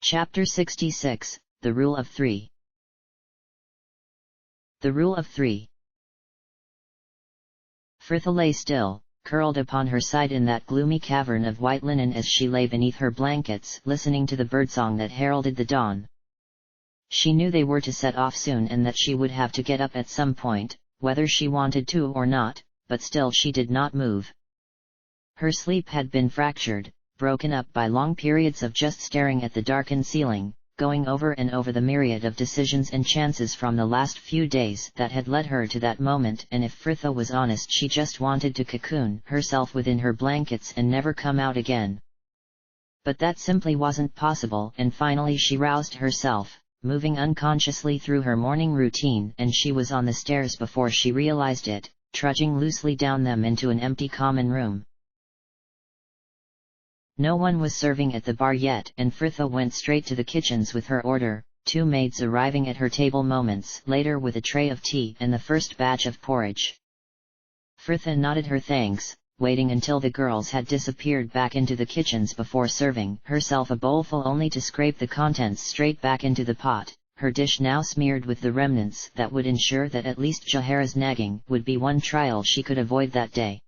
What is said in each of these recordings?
Chapter 66, The Rule of Three. The Rule of Three. Frithla lay still, curled upon her side in that gloomy cavern of white linen as she lay beneath her blankets, listening to the birdsong that heralded the dawn. She knew they were to set off soon and that she would have to get up at some point, whether she wanted to or not, but still she did not move. Her sleep had been fractured, broken up by long periods of just staring at the darkened ceiling, going over and over the myriad of decisions and chances from the last few days that had led her to that moment, and if Frithla was honest, she just wanted to cocoon herself within her blankets and never come out again. But that simply wasn't possible, and finally she roused herself, moving unconsciously through her morning routine, and she was on the stairs before she realized it, trudging loosely down them into an empty common room. No one was serving at the bar yet, and Frithla went straight to the kitchens with her order, two maids arriving at her table moments later with a tray of tea and the first batch of porridge. Frithla nodded her thanks, waiting until the girls had disappeared back into the kitchens before serving herself a bowlful, only to scrape the contents straight back into the pot, her dish now smeared with the remnants that would ensure that at least Jahara's nagging would be one trial she could avoid that day.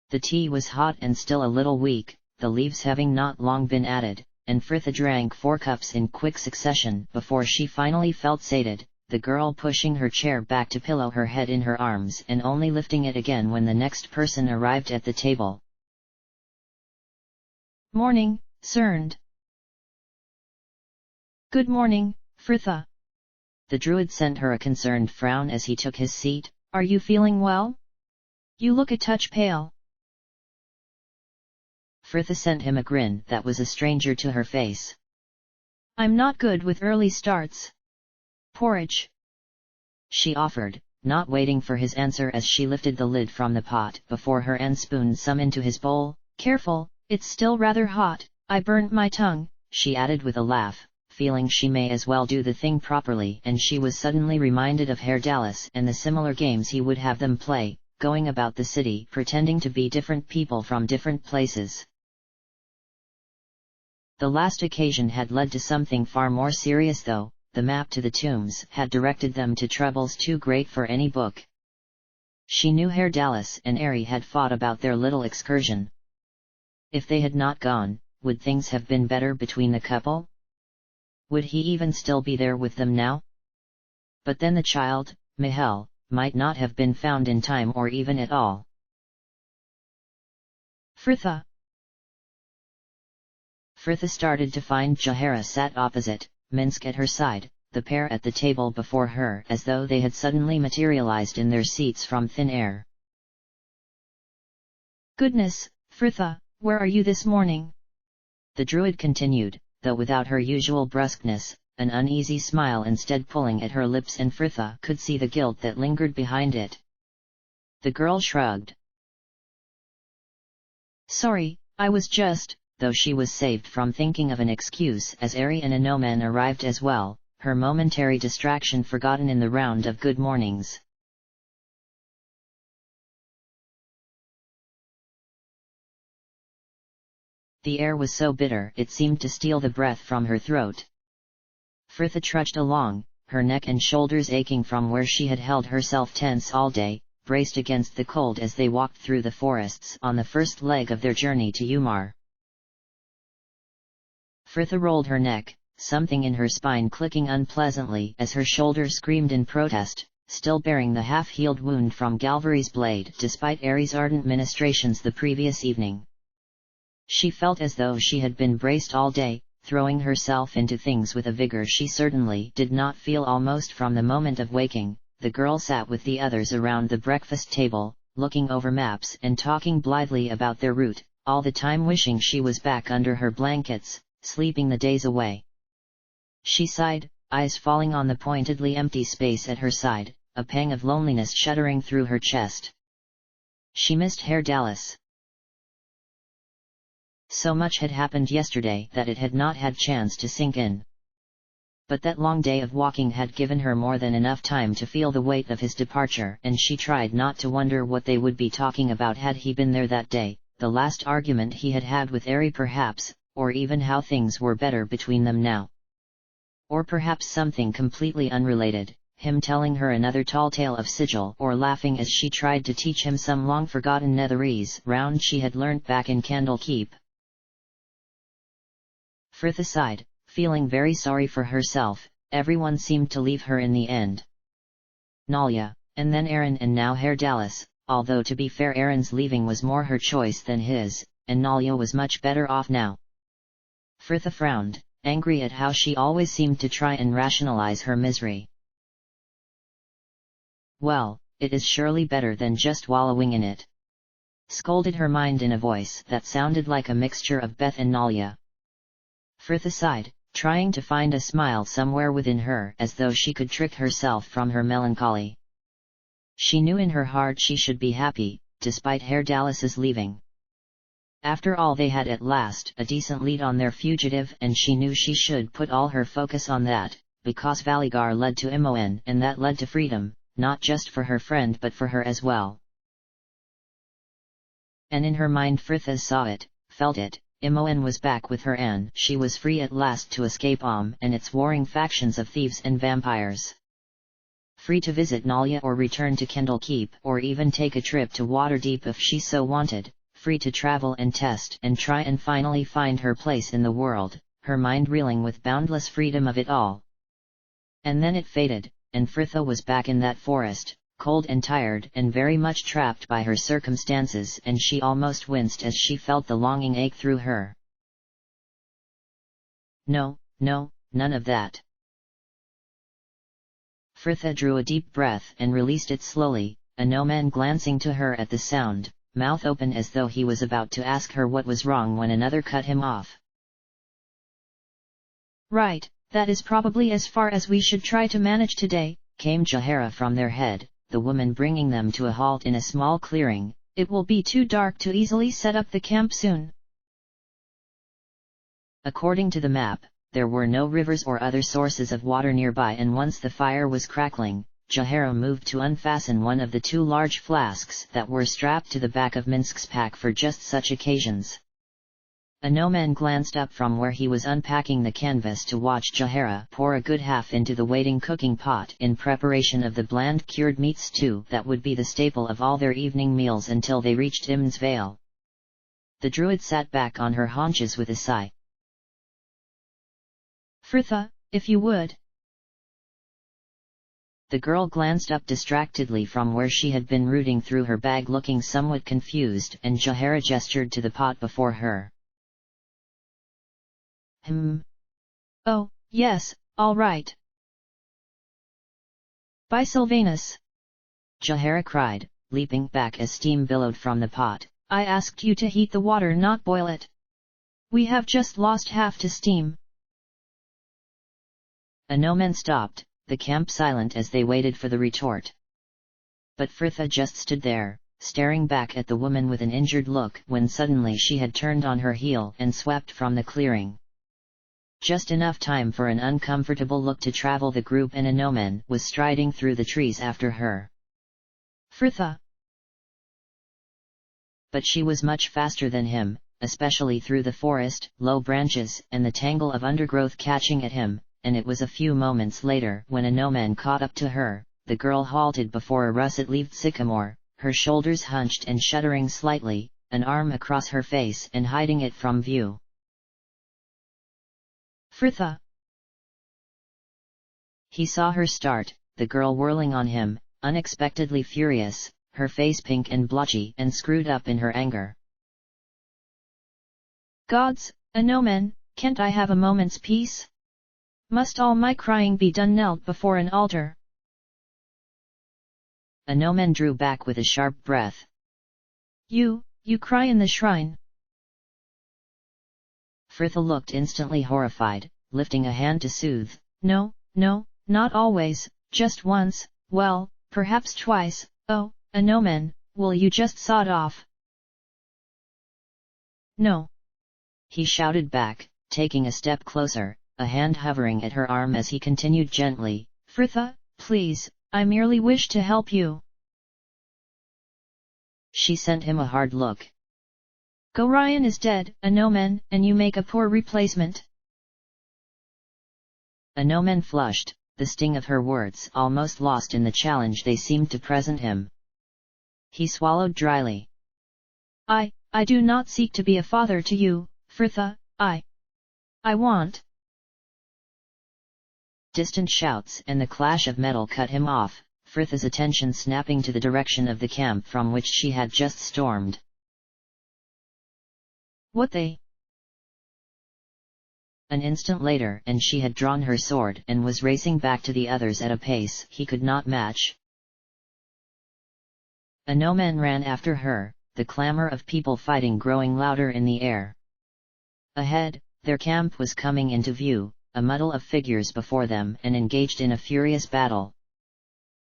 The tea was hot and still a little weak, the leaves having not long been added, and Frithla drank 4 cups in quick succession before she finally felt sated, the girl pushing her chair back to pillow her head in her arms and only lifting it again when the next person arrived at the table. "Morning, Cerned." "Good morning, Frithla." The druid sent her a concerned frown as he took his seat. "Are you feeling well? You look a touch pale." Frithla sent him a grin that was a stranger to her face. "I'm not good with early starts. Porridge," she offered, not waiting for his answer as she lifted the lid from the pot before her and spooned some into his bowl. "Careful, it's still rather hot, I burnt my tongue," she added with a laugh, feeling she may as well do the thing properly, and she was suddenly reminded of Herr Dallas and the similar games he would have them play, going about the city pretending to be different people from different places. The last occasion had led to something far more serious though. The map to the tombs had directed them to troubles too great for any book. She knew Herr Dallas and Ari had fought about their little excursion. If they had not gone, would things have been better between the couple? Would he even still be there with them now? But then the child, Michel, might not have been found in time or even at all. "Frithla." Frithla started to find Jahara sat opposite, Minsk at her side, the pair at the table before her as though they had suddenly materialized in their seats from thin air. "Goodness, Frithla, where are you this morning?" the druid continued, though without her usual brusqueness, an uneasy smile instead pulling at her lips, and Frithla could see the guilt that lingered behind it. The girl shrugged. "Sorry, I was just..." Though she was saved from thinking of an excuse as Ari and Anoman arrived as well, her momentary distraction forgotten in the round of good mornings. The air was so bitter it seemed to steal the breath from her throat. Frithla trudged along, her neck and shoulders aching from where she had held herself tense all day, braced against the cold as they walked through the forests on the first leg of their journey to Umar. Frithla rolled her neck, something in her spine clicking unpleasantly as her shoulder screamed in protest, still bearing the half-healed wound from Galvary's blade despite Ari's ardent ministrations the previous evening. She felt as though she had been braced all day, throwing herself into things with a vigor she certainly did not feel almost from the moment of waking. The girl sat with the others around the breakfast table, looking over maps and talking blithely about their route, all the time wishing she was back under her blankets, sleeping the days away. She sighed, eyes falling on the pointedly empty space at her side, a pang of loneliness shuddering through her chest. She missed Herr Dallas. So much had happened yesterday that it had not had chance to sink in. But that long day of walking had given her more than enough time to feel the weight of his departure, and she tried not to wonder what they would be talking about had he been there that day, the last argument he had had with Ari perhaps, or even how things were better between them now. Or perhaps something completely unrelated, him telling her another tall tale of sigil, or laughing as she tried to teach him some long-forgotten Netherese round she had learnt back in Candlekeep. Fritha sighed, feeling very sorry for herself. Everyone seemed to leave her in the end. Nalia, and then Aran, and now Herr Dallas, although to be fair Aran's leaving was more her choice than his, and Nalia was much better off now. Fritha frowned, angry at how she always seemed to try and rationalize her misery. Well, it is surely better than just wallowing in it, scolded her mind in a voice that sounded like a mixture of Beth and Nalia. Fritha sighed, trying to find a smile somewhere within her, as though she could trick herself from her melancholy. She knew in her heart she should be happy, despite Herr Dallas's leaving. After all, they had at last a decent lead on their fugitive, and she knew she should put all her focus on that, because Valigar led to Imoen, and that led to freedom, not just for her friend but for her as well. And in her mind Fritha saw it, felt it. Imoen was back with her Anne. She was free at last to escape and its warring factions of thieves and vampires. Free to visit Nalia or return to Candlekeep, or even take a trip to Waterdeep if she so wanted. Free to travel and test and try and finally find her place in the world, her mind reeling with boundless freedom of it all. And then it faded, and Fritha was back in that forest, cold and tired and very much trapped by her circumstances, and she almost winced as she felt the longing ache through her. No, none of that. Fritha drew a deep breath and released it slowly, a no-man glancing to her at the sound, mouth open as though he was about to ask her what was wrong when another cut him off. Right, that is probably as far as we should try to manage today, came Jahara from their head, the woman bringing them to a halt in a small clearing. It will be too dark to easily set up the camp soon. According to the map, there were no rivers or other sources of water nearby, and once the fire was crackling, Jahara moved to unfasten one of the two large flasks that were strapped to the back of Minsk's pack for just such occasions. A no-man glanced up from where he was unpacking the canvas to watch Jahara pour a good half into the waiting cooking pot in preparation of the bland cured meat stew that would be the staple of all their evening meals until they reached Imn's Vale. The druid sat back on her haunches with a sigh. Fritha, if you would. The girl glanced up distractedly from where she had been rooting through her bag, looking somewhat confused, and Jahara gestured to the pot before her. Oh, yes, all right. By Sylvanus! Jahara cried, leaping back as steam billowed from the pot. I asked you to heat the water, not boil it. We have just lost half to steam. A no-man stopped, the camp silent as they waited for the retort. But Fritha just stood there, staring back at the woman with an injured look, when suddenly she had turned on her heel and swept from the clearing. Just enough time for an uncomfortable look to travel the group, and a no-man was striding through the trees after her. Fritha! But she was much faster than him, especially through the forest, low branches, and the tangle of undergrowth catching at him, and it was a few moments later when a no-man caught up to her. The girl halted before a russet-leaved sycamore, her shoulders hunched and shuddering slightly, an arm across her face and hiding it from view. Fritha! He saw her start, the girl whirling on him, unexpectedly furious, her face pink and blotchy and screwed up in her anger. Gods, a no-man, can't I have a moment's peace? Must all my crying be done knelt before an altar? A no-man drew back with a sharp breath. You cry in the shrine. Fritha looked instantly horrified, lifting a hand to soothe. No, not always, just once, well, perhaps twice. Oh, a no-man, will you just sod off? No. He shouted back, taking a step closer, a hand hovering at her arm as he continued gently. Fritha, please, I merely wish to help you. She sent him a hard look. Go, Ryan is dead, Anomen, and you make a poor replacement. Anomen flushed, the sting of her words almost lost in the challenge they seemed to present him. He swallowed dryly. I do not seek to be a father to you, Fritha, I want. Distant shouts and the clash of metal cut him off, Fritha's attention snapping to the direction of the camp from which she had just stormed. What they? An instant later and she had drawn her sword and was racing back to the others at a pace he could not match. Anomen ran after her, the clamor of people fighting growing louder in the air. Ahead, their camp was coming into view, a muddle of figures before them and engaged in a furious battle.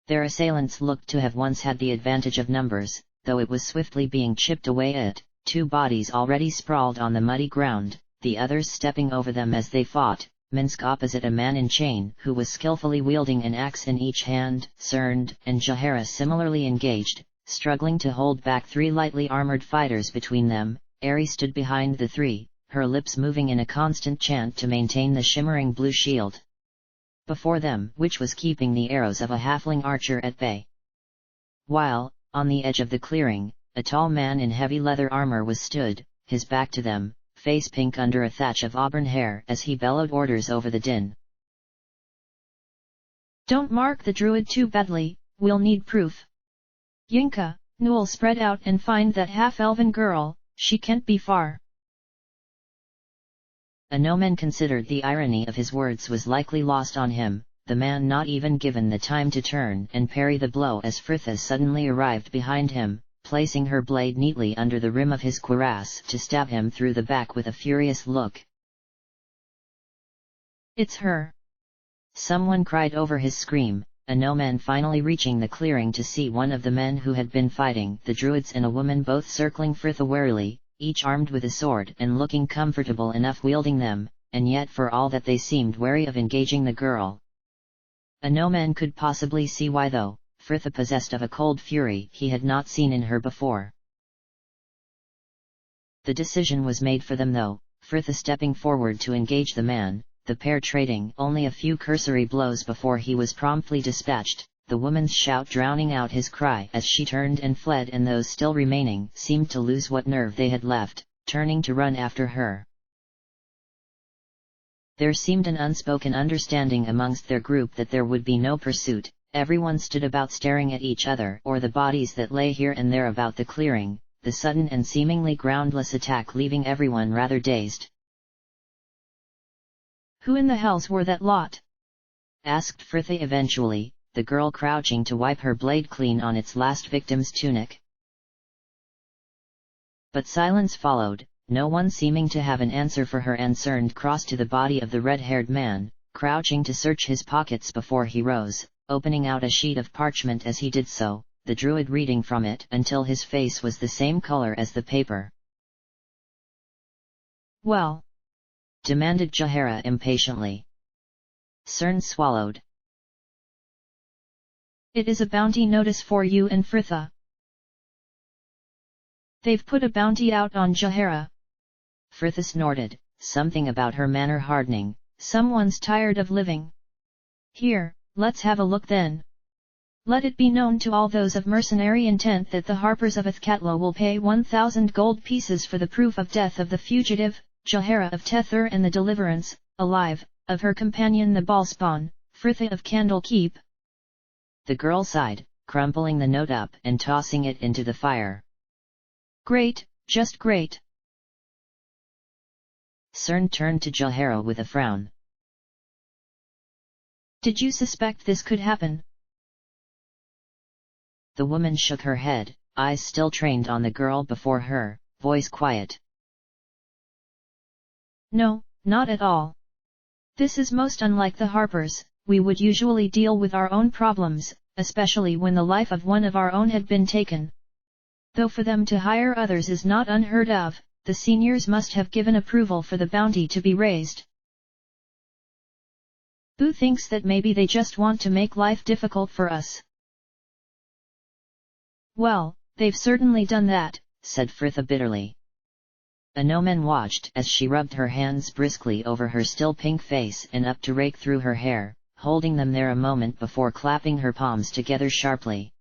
Their assailants looked to have once had the advantage of numbers, though it was swiftly being chipped away at, two bodies already sprawled on the muddy ground, the others stepping over them as they fought. Minsk opposite a man in chain who was skillfully wielding an axe in each hand, Cerned and Jahara similarly engaged, struggling to hold back three lightly armored fighters between them. Ari stood behind the three, her lips moving in a constant chant to maintain the shimmering blue shield before them, which was keeping the arrows of a halfling archer at bay. While, on the edge of the clearing, a tall man in heavy leather armor was stood, his back to them, face pink under a thatch of auburn hair as he bellowed orders over the din. Don't mark the druid too badly, we'll need proof. Yinka, Newell spread out and find that half-elven girl, she can't be far. Anomen considered the irony of his words was likely lost on him, the man not even given the time to turn and parry the blow as Fritha suddenly arrived behind him, placing her blade neatly under the rim of his cuirass to stab him through the back with a furious look. It's her! Someone cried over his scream, Anomen finally reaching the clearing to see one of the men who had been fighting the druids and a woman both circling Fritha warily, each armed with a sword and looking comfortable enough wielding them, and yet for all that they seemed wary of engaging the girl. Anomen could possibly see why though, Fritha possessed of a cold fury he had not seen in her before. The decision was made for them though, Fritha stepping forward to engage the man, the pair trading only a few cursory blows before he was promptly dispatched, the woman's shout drowning out his cry as she turned and fled, and those still remaining seemed to lose what nerve they had left, turning to run after her. There seemed an unspoken understanding amongst their group that there would be no pursuit. Everyone stood about staring at each other or the bodies that lay here and there about the clearing, the sudden and seemingly groundless attack leaving everyone rather dazed. Who in the hells were that lot? Asked Fritha eventually, the girl crouching to wipe her blade clean on its last victim's tunic. But silence followed, no one seeming to have an answer for her, and Cerned crossed to the body of the red-haired man, crouching to search his pockets before he rose, opening out a sheet of parchment as he did so, the druid reading from it until his face was the same color as the paper. Well? Demanded Jahara impatiently. Cern swallowed. It is a bounty notice for you and Fritha. They've put a bounty out on Jahara. Fritha snorted, something about her manner hardening. Someone's tired of living. Here, let's have a look then. Let it be known to all those of mercenary intent that the Harpers of Athkatla will pay 1,000 gold pieces for the proof of death of the fugitive, Jahara of Tether, and the deliverance, alive, of her companion the Ballspawn, Fritha of Candlekeep. The girl sighed, crumpling the note up and tossing it into the fire. Great, just great. Cern turned to Jahara with a frown. Did you suspect this could happen? The woman shook her head, eyes still trained on the girl before her, voice quiet. No, not at all. This is most unlike the Harpers. We would usually deal with our own problems, especially when the life of one of our own had been taken. Though for them to hire others is not unheard of, the seniors must have given approval for the bounty to be raised. Who thinks that maybe they just want to make life difficult for us? Well, they've certainly done that, said Fritha bitterly. Anomen watched as she rubbed her hands briskly over her still pink face and up to rake through her hair, holding them there a moment before clapping her palms together sharply.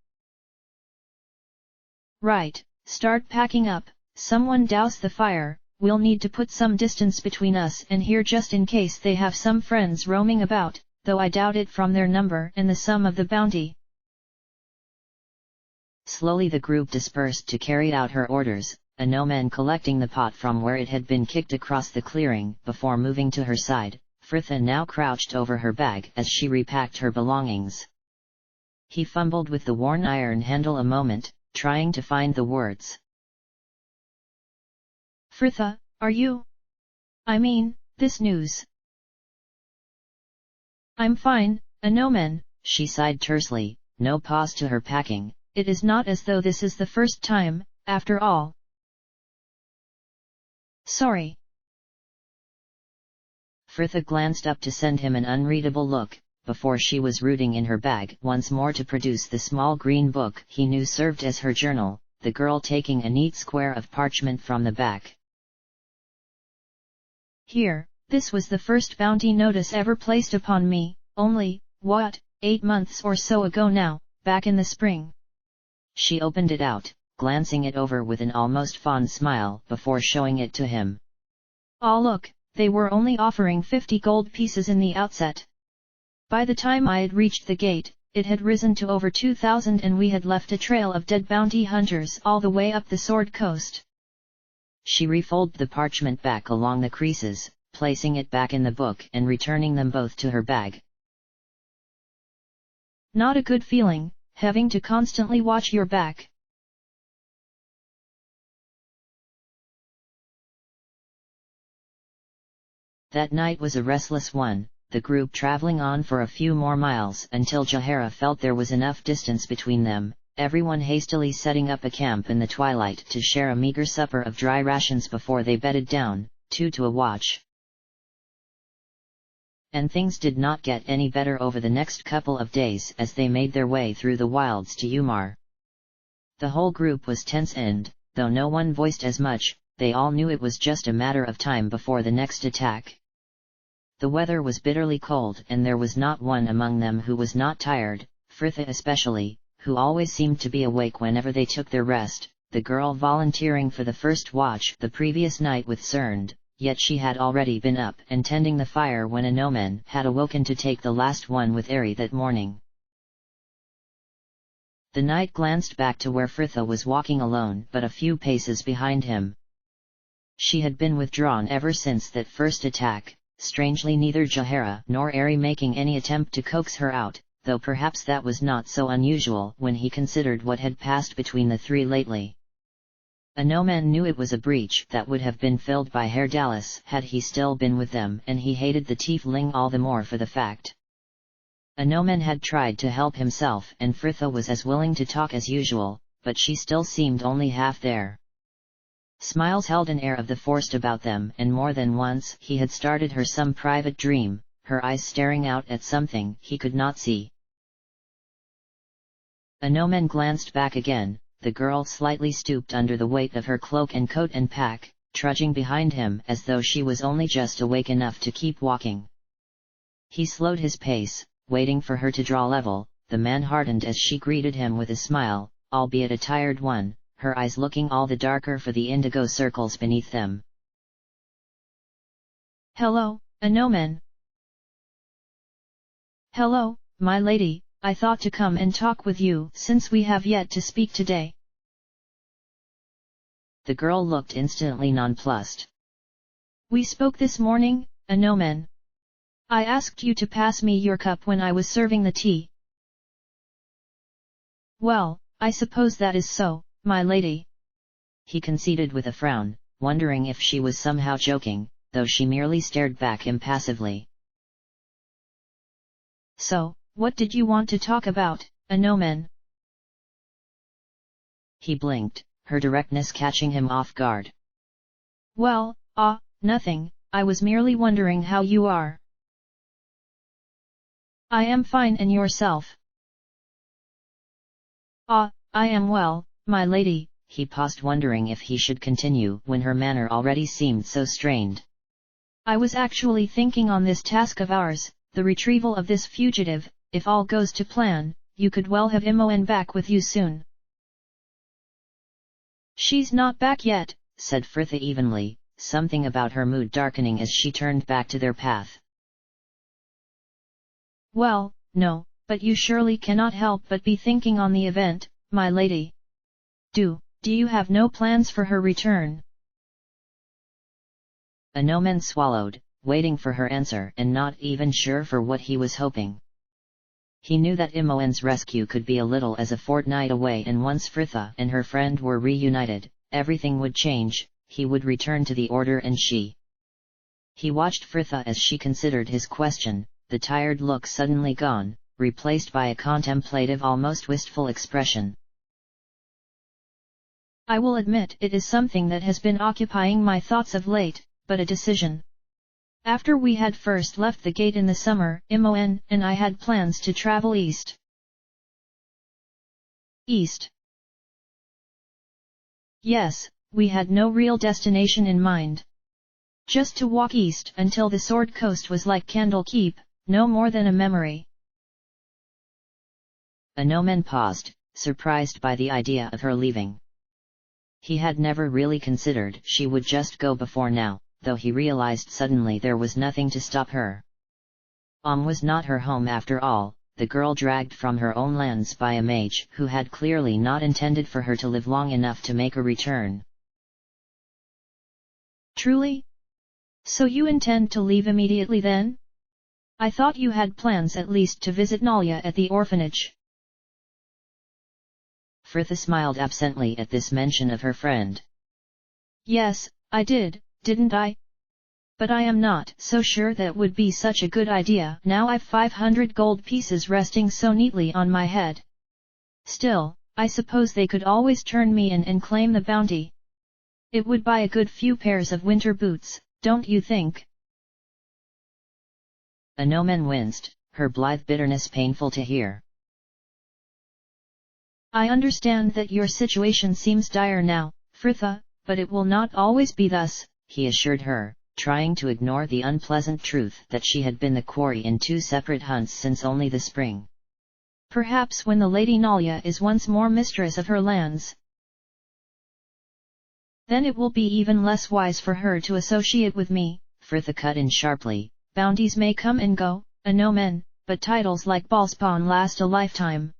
Right, start packing up, someone douse the fire, we'll need to put some distance between us and here just in case they have some friends roaming about, though I doubt it from their number and the sum of the bounty. Slowly the group dispersed to carry out her orders, Anomen collecting the pot from where it had been kicked across the clearing before moving to her side. Fritha now crouched over her bag as she repacked her belongings. He fumbled with the worn iron handle a moment, trying to find the words. Fritha, are you? I mean, this news. I'm fine, Anomen, she sighed tersely, no pause to her packing. It is not as though this is the first time, after all. Sorry. Fritha glanced up to send him an unreadable look, before she was rooting in her bag once more to produce the small green book he knew served as her journal, the girl taking a neat square of parchment from the back. Here, this was the first bounty notice ever placed upon me, only, 8 months or so ago now, back in the spring. She opened it out, glancing it over with an almost fond smile before showing it to him. Ah look, they were only offering 50 gold pieces in the outset. By the time I had reached the gate, it had risen to over 2,000 and we had left a trail of dead bounty hunters all the way up the Sword Coast. She refolded the parchment back along the creases, placing it back in the book and returning them both to her bag. Not a good feeling, having to constantly watch your back. That night was a restless one, the group traveling on for a few more miles until Jahara felt there was enough distance between them, everyone hastily setting up a camp in the twilight to share a meager supper of dry rations before they bedded down, 2 to a watch. And things did not get any better over the next couple of days as they made their way through the wilds to Umar. The whole group was tense and, though no one voiced as much, they all knew it was just a matter of time before the next attack. The weather was bitterly cold and there was not one among them who was not tired, Fritha especially, who always seemed to be awake whenever they took their rest, the girl volunteering for the first watch the previous night with Cerned, yet she had already been up and tending the fire when Anomen had awoken to take the last one with Ari that morning. The knight glanced back to where Fritha was walking alone but a few paces behind him. She had been withdrawn ever since that first attack, strangely neither Jahara nor Ari making any attempt to coax her out, though perhaps that was not so unusual when he considered what had passed between the three lately. Anomen knew it was a breach that would have been filled by Herr Dallas had he still been with them, and he hated the tiefling all the more for the fact. Anomen had tried to help himself and Fritha was as willing to talk as usual, but she still seemed only half there. Smiles held an air of the forced about them and more than once he had started her some private dream, her eyes staring out at something he could not see. Anomen glanced back again, the girl slightly stooped under the weight of her cloak and coat and pack, trudging behind him as though she was only just awake enough to keep walking. He slowed his pace, waiting for her to draw level. The man hardened as she greeted him with a smile, albeit a tired one, her eyes looking all the darker for the indigo circles beneath them. Hello, Anomen. Hello, my lady, I thought to come and talk with you since we have yet to speak today. The girl looked instantly nonplussed. We spoke this morning, Anomen. I asked you to pass me your cup when I was serving the tea. Well, I suppose that is so, my lady. He conceded with a frown, wondering if she was somehow joking, though she merely stared back impassively. So, what did you want to talk about, Anomen? He blinked, her directness catching him off guard. Well, nothing, I was merely wondering how you are. I am fine, and yourself? I am well, my lady, he paused, wondering if he should continue when her manner already seemed so strained. I was actually thinking on this task of ours, the retrieval of this fugitive. If all goes to plan, you could well have Imoen back with you soon. She's not back yet, said Fritha evenly, something about her mood darkening as she turned back to their path. Well, no, but you surely cannot help but be thinking on the event, my lady. Do you have no plans for her return? Anomen swallowed, waiting for her answer and not even sure for what he was hoping. He knew that Imoen's rescue could be a little as a fortnight away, and once Fritha and her friend were reunited, everything would change. He would return to the order and she. He watched Fritha as she considered his question, the tired look suddenly gone, replaced by a contemplative, almost wistful expression. I will admit it is something that has been occupying my thoughts of late, but a decision. After we had first left the gate in the summer, Imoen and I had plans to travel east. East? Yes, we had no real destination in mind. Just to walk east until the Sword Coast was like Candle Keep, no more than a memory. Anomen paused, surprised by the idea of her leaving. He had never really considered she would just go before now, though he realized suddenly there was nothing to stop her. Was not her home after all, the girl dragged from her own lands by a mage who had clearly not intended for her to live long enough to make a return. Truly? So you intend to leave immediately then? I thought you had plans at least to visit Nalia at the orphanage. Fritha smiled absently at this mention of her friend. Yes, I did, didn't I? But I am not so sure that would be such a good idea. Now I've 500 gold pieces resting so neatly on my head. Still, I suppose they could always turn me in and claim the bounty. It would buy a good few pairs of winter boots, don't you think? Anomen winced, her blithe bitterness painful to hear. I understand that your situation seems dire now, Fritha, but it will not always be thus, he assured her, trying to ignore the unpleasant truth that she had been the quarry in 2 separate hunts since only the spring. Perhaps when the Lady Nalia is once more mistress of her lands, then it will be even less wise for her to associate with me, Fritha cut in sharply. Bounties may come and go, Anomen, but titles like Ballspawn last a lifetime.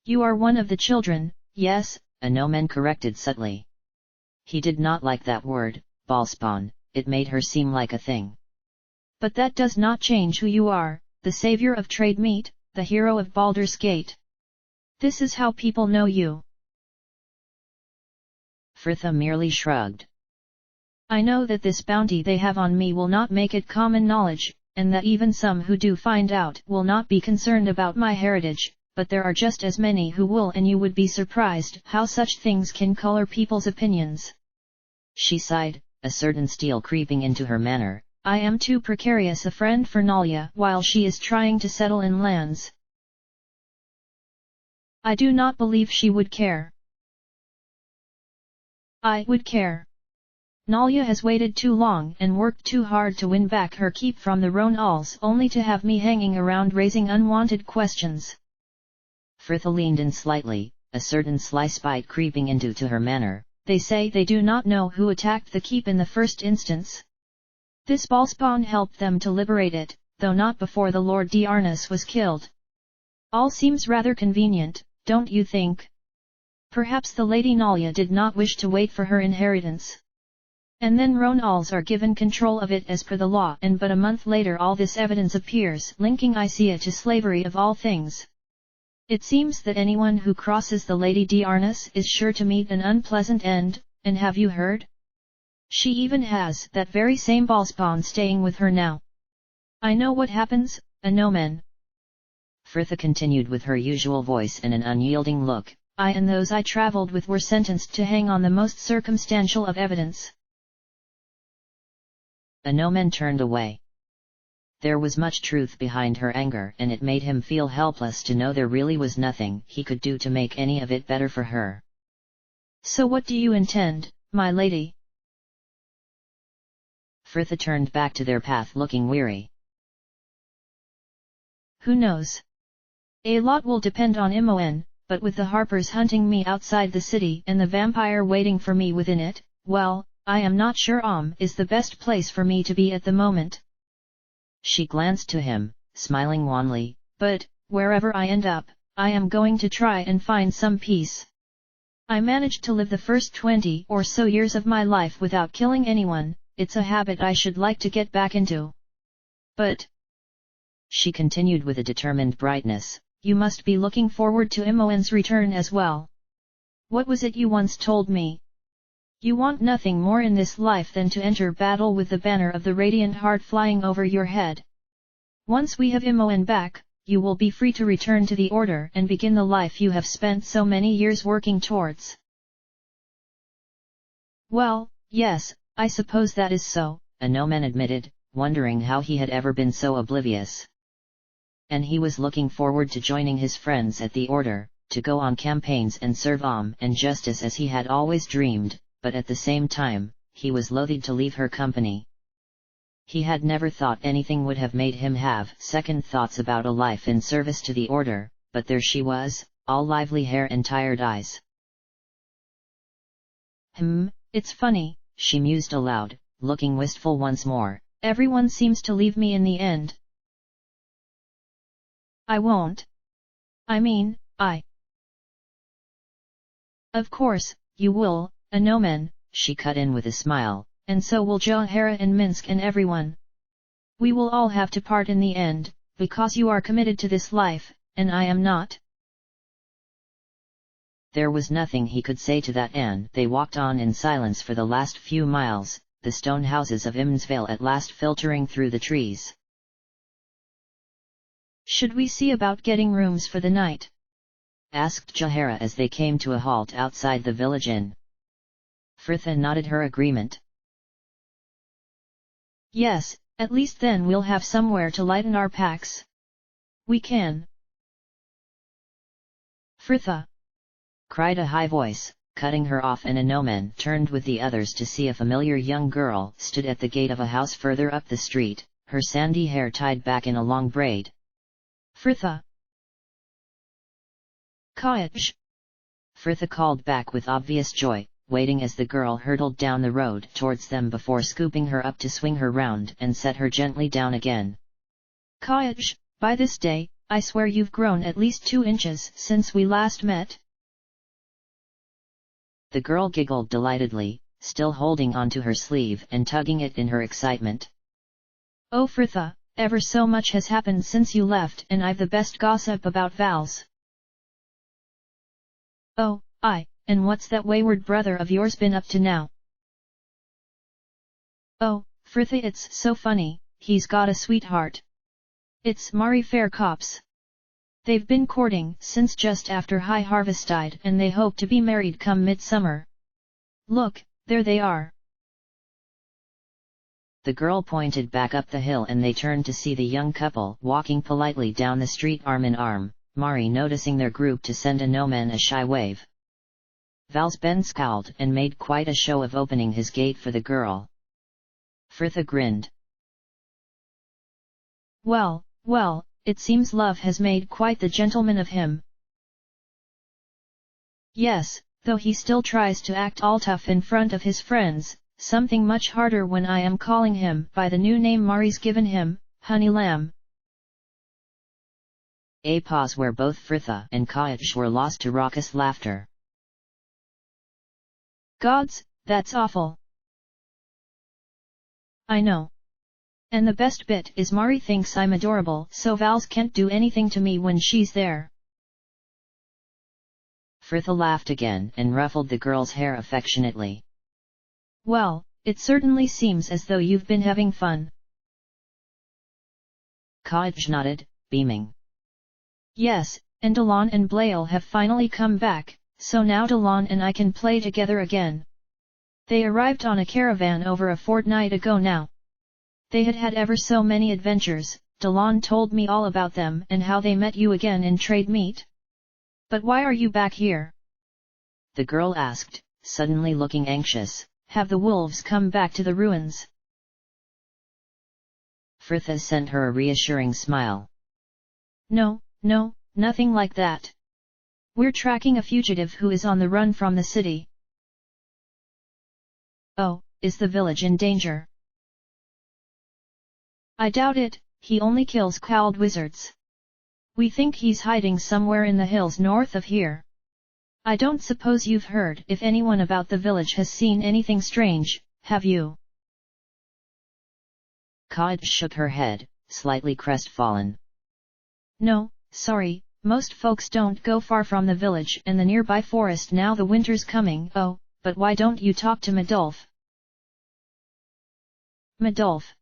You are one of the children, yes, Anomen corrected subtly. He did not like that word, Ballspawn, it made her seem like a thing. But that does not change who you are, the savior of trade meat, the hero of Baldur's Gate. This is how people know you. Fritha merely shrugged. I know that this bounty they have on me will not make it common knowledge, and that even some who do find out will not be concerned about my heritage, but there are just as many who will, and you would be surprised how such things can color people's opinions. She sighed, a certain steel creeping into her manner. I am too precarious a friend for Nalia while she is trying to settle in lands. I do not believe she would care. I would care. Nalia has waited too long and worked too hard to win back her keep from the Ronals, only to have me hanging around raising unwanted questions. Fritha leaned in slightly, a certain sly spite creeping into her manner. They say they do not know who attacked the keep in the first instance. This Ballspawn helped them to liberate it, though not before the Lord Diarnus was killed. All seems rather convenient, don't you think? Perhaps the Lady Nalia did not wish to wait for her inheritance. And then Ronals are given control of it as per the law, and but a month later all this evidence appears linking Icea to slavery of all things. It seems that anyone who crosses the Lady Diarnus is sure to meet an unpleasant end, and have you heard? She even has that very same Ballspawn staying with her now. I know what happens, Anomen. Fritha continued with her usual voice and an unyielding look. I and those I travelled with were sentenced to hang on the most circumstantial of evidence. Anomen turned away. There was much truth behind her anger, and it made him feel helpless to know there really was nothing he could do to make any of it better for her. So what do you intend, my lady? Frithha turned back to their path looking weary. Who knows? A lot will depend on Imoen, but with the Harpers hunting me outside the city and the vampire waiting for me within it, well, I am not sure is the best place for me to be at the moment. She glanced to him, smiling wanly. But, wherever I end up, I am going to try and find some peace. I managed to live the first 20 or so years of my life without killing anyone. It's a habit I should like to get back into. But, she continued with a determined brightness, you must be looking forward to Imoen's return as well. What was it you once told me? You want nothing more in this life than to enter battle with the banner of the Radiant Heart flying over your head. Once we have Imoen back, you will be free to return to the Order and begin the life you have spent so many years working towards. Well, yes, I suppose that is so, Anomen admitted, wondering how he had ever been so oblivious. And he was looking forward to joining his friends at the Order, to go on campaigns and serve and justice as he had always dreamed, but at the same time, he was loath to leave her company. He had never thought anything would have made him have second thoughts about a life in service to the Order, but there she was, all lively hair and tired eyes. It's funny, she mused aloud, looking wistful once more. Everyone seems to leave me in the end. I won't. I mean, Of course, you will, Anomen, she cut in with a smile. And so will Jaehaera and Minsk and everyone. We will all have to part in the end, because you are committed to this life, and I am not. There was nothing he could say to that, and they walked on in silence for the last few miles, the stone houses of Imnsvale at last filtering through the trees. Should we see about getting rooms for the night? Asked Jaehaera as they came to a halt outside the village inn. Frithha nodded her agreement. Yes, at least then we'll have somewhere to lighten our packs. We can. Frithha! Cried a high voice, cutting her off, and Anomen turned with the others to see a familiar young girl stood at the gate of a house further up the street, her sandy hair tied back in a long braid. Frithha! Kaich! Frithha called back with obvious joy, waiting as the girl hurtled down the road towards them before scooping her up to swing her round and set her gently down again. Kaich, by this day, I swear you've grown at least 2 inches since we last met. The girl giggled delightedly, still holding onto her sleeve and tugging it in her excitement. Oh Frithha, ever so much has happened since you left, and I've the best gossip about Vals. Oh, and what's that wayward brother of yours been up to now? Oh, Frithha, it's so funny, he's got a sweetheart. It's Mari Faircopse. They've been courting since just after High Harvestide, and they hope to be married come midsummer. Look, there they are. The girl pointed back up the hill, and they turned to see the young couple walking politely down the street arm in arm, Mari noticing their group to send Anomen a shy wave. Valsben scowled and made quite a show of opening his gate for the girl. Frithha grinned. Well, it seems love has made quite the gentleman of him. Yes, though he still tries to act all tough in front of his friends, something much harder when I am calling him by the new name Mari's given him, Honey Lamb. A pause where both Frithha and Kaich were lost to raucous laughter. Gods, that's awful. I know. And the best bit is Mari thinks I'm adorable, so Vals can't do anything to me when she's there. Frithha laughed again and ruffled the girl's hair affectionately. Well, it certainly seems as though you've been having fun. Kaich nodded, beaming. Yes, and Delon and Blael have finally come back, so now Delon and I can play together again. They arrived on a caravan over a fortnight ago now. They had had ever so many adventures. Delon told me all about them and how they met you again in trade meet. But why are you back here? The girl asked, suddenly looking anxious. Have the wolves come back to the ruins? Fritha sent her a reassuring smile. No, nothing like that. We're tracking a fugitive who is on the run from the city. Oh, is the village in danger? I doubt it, he only kills cowled wizards. We think he's hiding somewhere in the hills north of here. I don't suppose you've heard if anyone about the village has seen anything strange, have you? Kaj shook her head, slightly crestfallen. No, sorry, most folks don't go far from the village and the nearby forest now the winter's coming. Oh, but why don't you talk to Medolf? Medolf.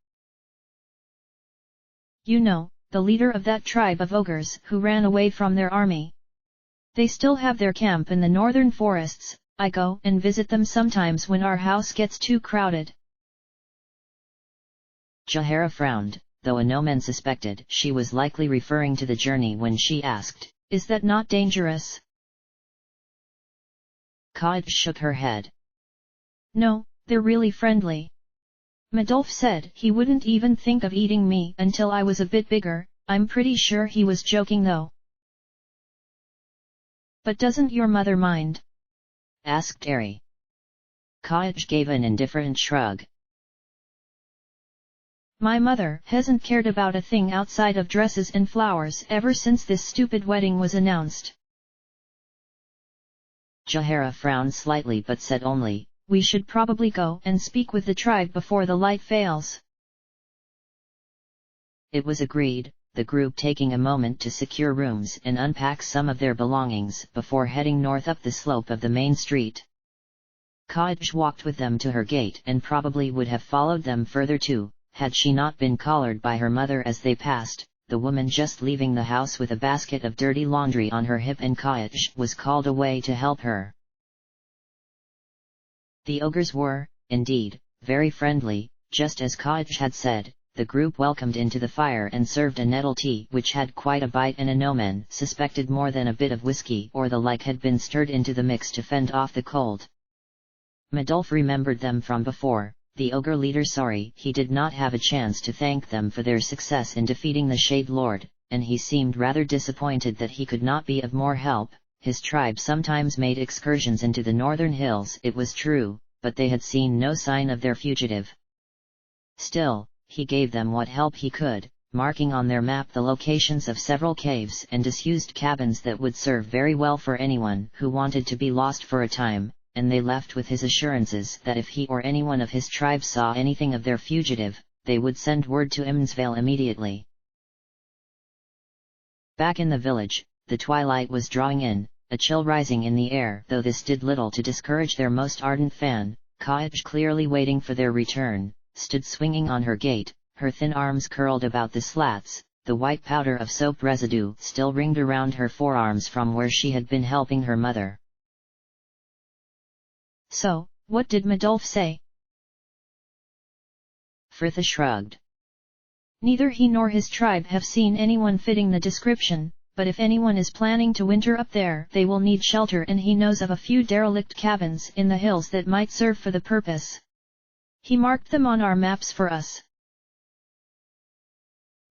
You know, the leader of that tribe of ogres who ran away from their army. They still have their camp in the northern forests. I go and visit them sometimes when our house gets too crowded. Jahara frowned, though Anoman suspected she was likely referring to the journey when she asked, Is that not dangerous? Kaj shook her head. No, they're really friendly. Medolf said he wouldn't even think of eating me until I was a bit bigger. I'm pretty sure he was joking though. But doesn't your mother mind? Asked Ari. Kaj gave an indifferent shrug. My mother hasn't cared about a thing outside of dresses and flowers ever since this stupid wedding was announced. Jahara frowned slightly but said only, We should probably go and speak with the tribe before the light fails. It was agreed, the group taking a moment to secure rooms and unpack some of their belongings before heading north up the slope of the main street. Kaj walked with them to her gate and probably would have followed them further too, had she not been collared by her mother as they passed. The woman just leaving the house with a basket of dirty laundry on her hip, and Kaj was called away to help her. The ogres were, indeed, very friendly, just as Kaj had said. The group welcomed into the fire and served a nettle tea which had quite a bite, and Anoman suspected more than a bit of whiskey or the like had been stirred into the mix to fend off the cold. Medolf remembered them from before, the ogre leader. Sorry, he did not have a chance to thank them for their success in defeating the Shade Lord, and he seemed rather disappointed that he could not be of more help. His tribe sometimes made excursions into the northern hills, it was true, but they had seen no sign of their fugitive. Still, he gave them what help he could, marking on their map the locations of several caves and disused cabins that would serve very well for anyone who wanted to be lost for a time, and they left with his assurances that if he or anyone of his tribe saw anything of their fugitive, they would send word to Imnsvale immediately. Back in the village, the twilight was drawing in, a chill rising in the air, though this did little to discourage their most ardent fan. Kaj, clearly waiting for their return, stood swinging on her gate, her thin arms curled about the slats, the white powder of soap residue still ringed around her forearms from where she had been helping her mother. So, what did Medolf say? Fritha shrugged. Neither he nor his tribe have seen anyone fitting the description, but if anyone is planning to winter up there, they will need shelter, and he knows of a few derelict cabins in the hills that might serve for the purpose. He marked them on our maps for us.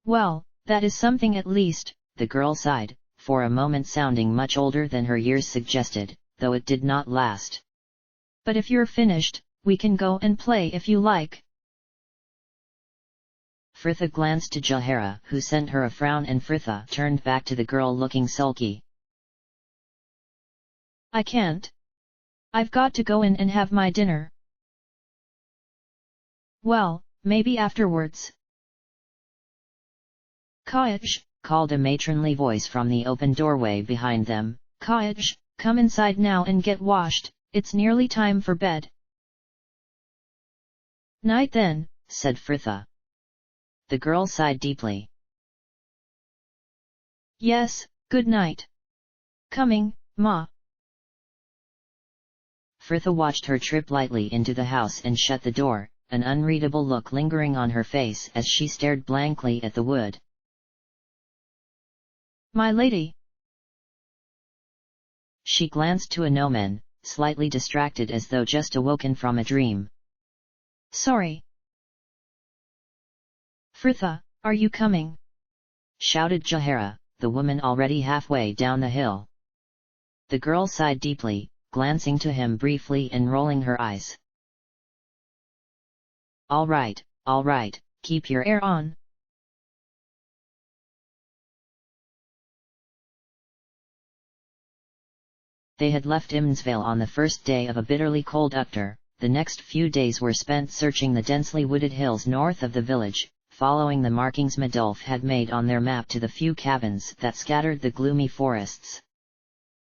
Well, that is something at least, the girl sighed, for a moment sounding much older than her years suggested, though it did not last. But if you're finished, we can go and play if you like. Fritha glanced to Jahara, who sent her a frown, and Fritha turned back to the girl looking sulky. I can't. I've got to go in and have my dinner. Well, maybe afterwards. Kaj, called a matronly voice from the open doorway behind them. Kaj, come inside now and get washed, it's nearly time for bed. Night then, said Fritha. The girl sighed deeply. Yes, good night. Coming, Ma. Fritha watched her trip lightly into the house and shut the door, an unreadable look lingering on her face as she stared blankly at the wood. My lady! She glanced to Anomen, slightly distracted as though just awoken from a dream. Sorry. Fritha, are you coming? Shouted Jahara, the woman already halfway down the hill. The girl sighed deeply, glancing to him briefly and rolling her eyes. All right, keep your air on. They had left Imnsvale on the first day of a bitterly cold October. The next few days were spent searching the densely wooded hills north of the village, following the markings Madolf had made on their map to the few cabins that scattered the gloomy forests.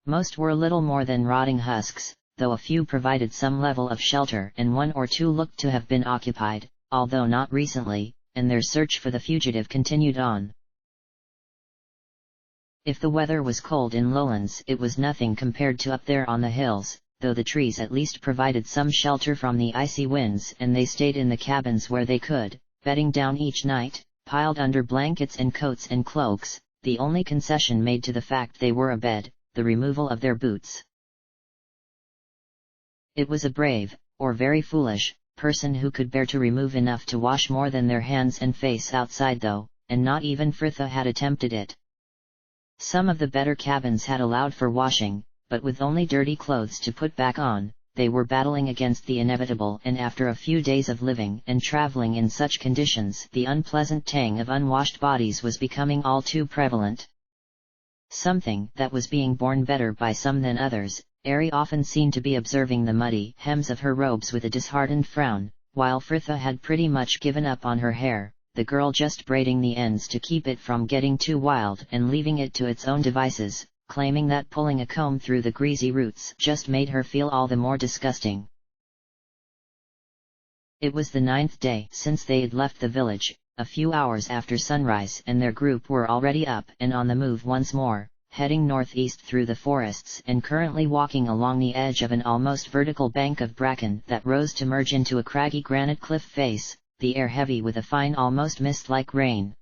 Most were little more than rotting husks, though a few provided some level of shelter and one or two looked to have been occupied, although not recently, and their search for the fugitive continued on. If the weather was cold in lowlands, it was nothing compared to up there on the hills, though the trees at least provided some shelter from the icy winds, and they stayed in the cabins where they could, bedding down each night, piled under blankets and coats and cloaks, the only concession made to the fact they were abed, the removal of their boots. It was a brave, or very foolish, person who could bear to remove enough to wash more than their hands and face outside though, and not even Fritha had attempted it. Some of the better cabins had allowed for washing, but with only dirty clothes to put back on, they were battling against the inevitable, and after a few days of living and traveling in such conditions, the unpleasant tang of unwashed bodies was becoming all too prevalent. Something that was being borne better by some than others. Ari often seen to be observing the muddy hems of her robes with a disheartened frown, while Fritha had pretty much given up on her hair, the girl just braiding the ends to keep it from getting too wild and leaving it to its own devices, claiming that pulling a comb through the greasy roots just made her feel all the more disgusting. It was the 9th day since they had left the village, a few hours after sunrise, and their group were already up and on the move once more, heading northeast through the forests and currently walking along the edge of an almost vertical bank of bracken that rose to merge into a craggy granite cliff face, the air heavy with a fine almost mist-like rain.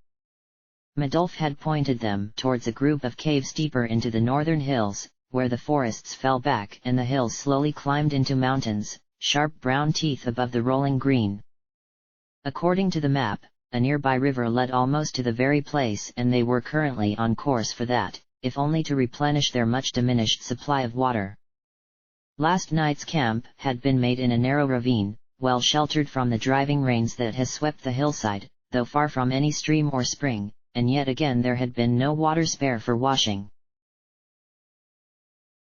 Madolf had pointed them towards a group of caves deeper into the northern hills, where the forests fell back and the hills slowly climbed into mountains, sharp brown teeth above the rolling green. According to the map, a nearby river led almost to the very place, and they were currently on course for that, if only to replenish their much diminished supply of water. Last night's camp had been made in a narrow ravine, well sheltered from the driving rains that has swept the hillside, though far from any stream or spring, and yet again there had been no water spare for washing.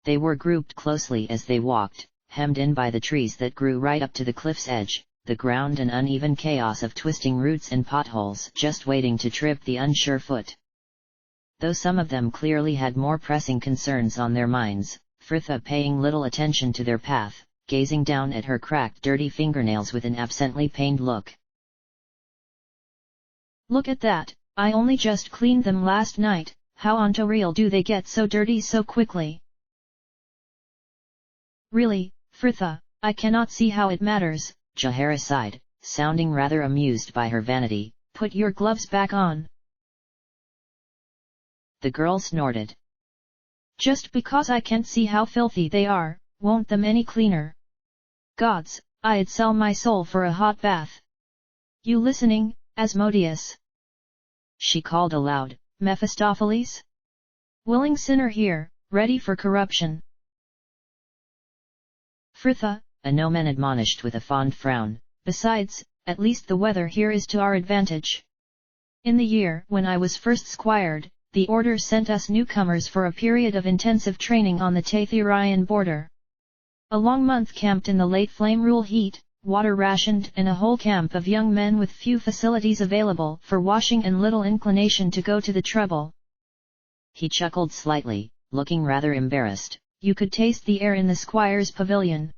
They were grouped closely as they walked, hemmed in by the trees that grew right up to the cliff's edge, the ground an uneven chaos of twisting roots and potholes just waiting to trip the unsure foot. Though some of them clearly had more pressing concerns on their minds, Fritha paying little attention to their path, gazing down at her cracked dirty fingernails with an absently pained look. Look at that, I only just cleaned them last night, how onto real do they get so dirty so quickly? Really, Fritha, I cannot see how it matters, Jahara sighed, sounding rather amused by her vanity. Put your gloves back on. The girl snorted. Just because I can't see how filthy they are, won't them any cleaner? Gods, I'd sell my soul for a hot bath. You listening, Asmodeus? She called aloud, Mephistopheles? Willing sinner here, ready for corruption. Fritha, Anomen admonished with a fond frown. Besides, at least the weather here is to our advantage. In the year when I was first squired, the order sent us newcomers for a period of intensive training on the Tathirian border. A long month camped in the late flame rule heat, water rationed, and a whole camp of young men with few facilities available for washing and little inclination to go to the trouble. He chuckled slightly, looking rather embarrassed. You could taste the air in the squire's pavilion.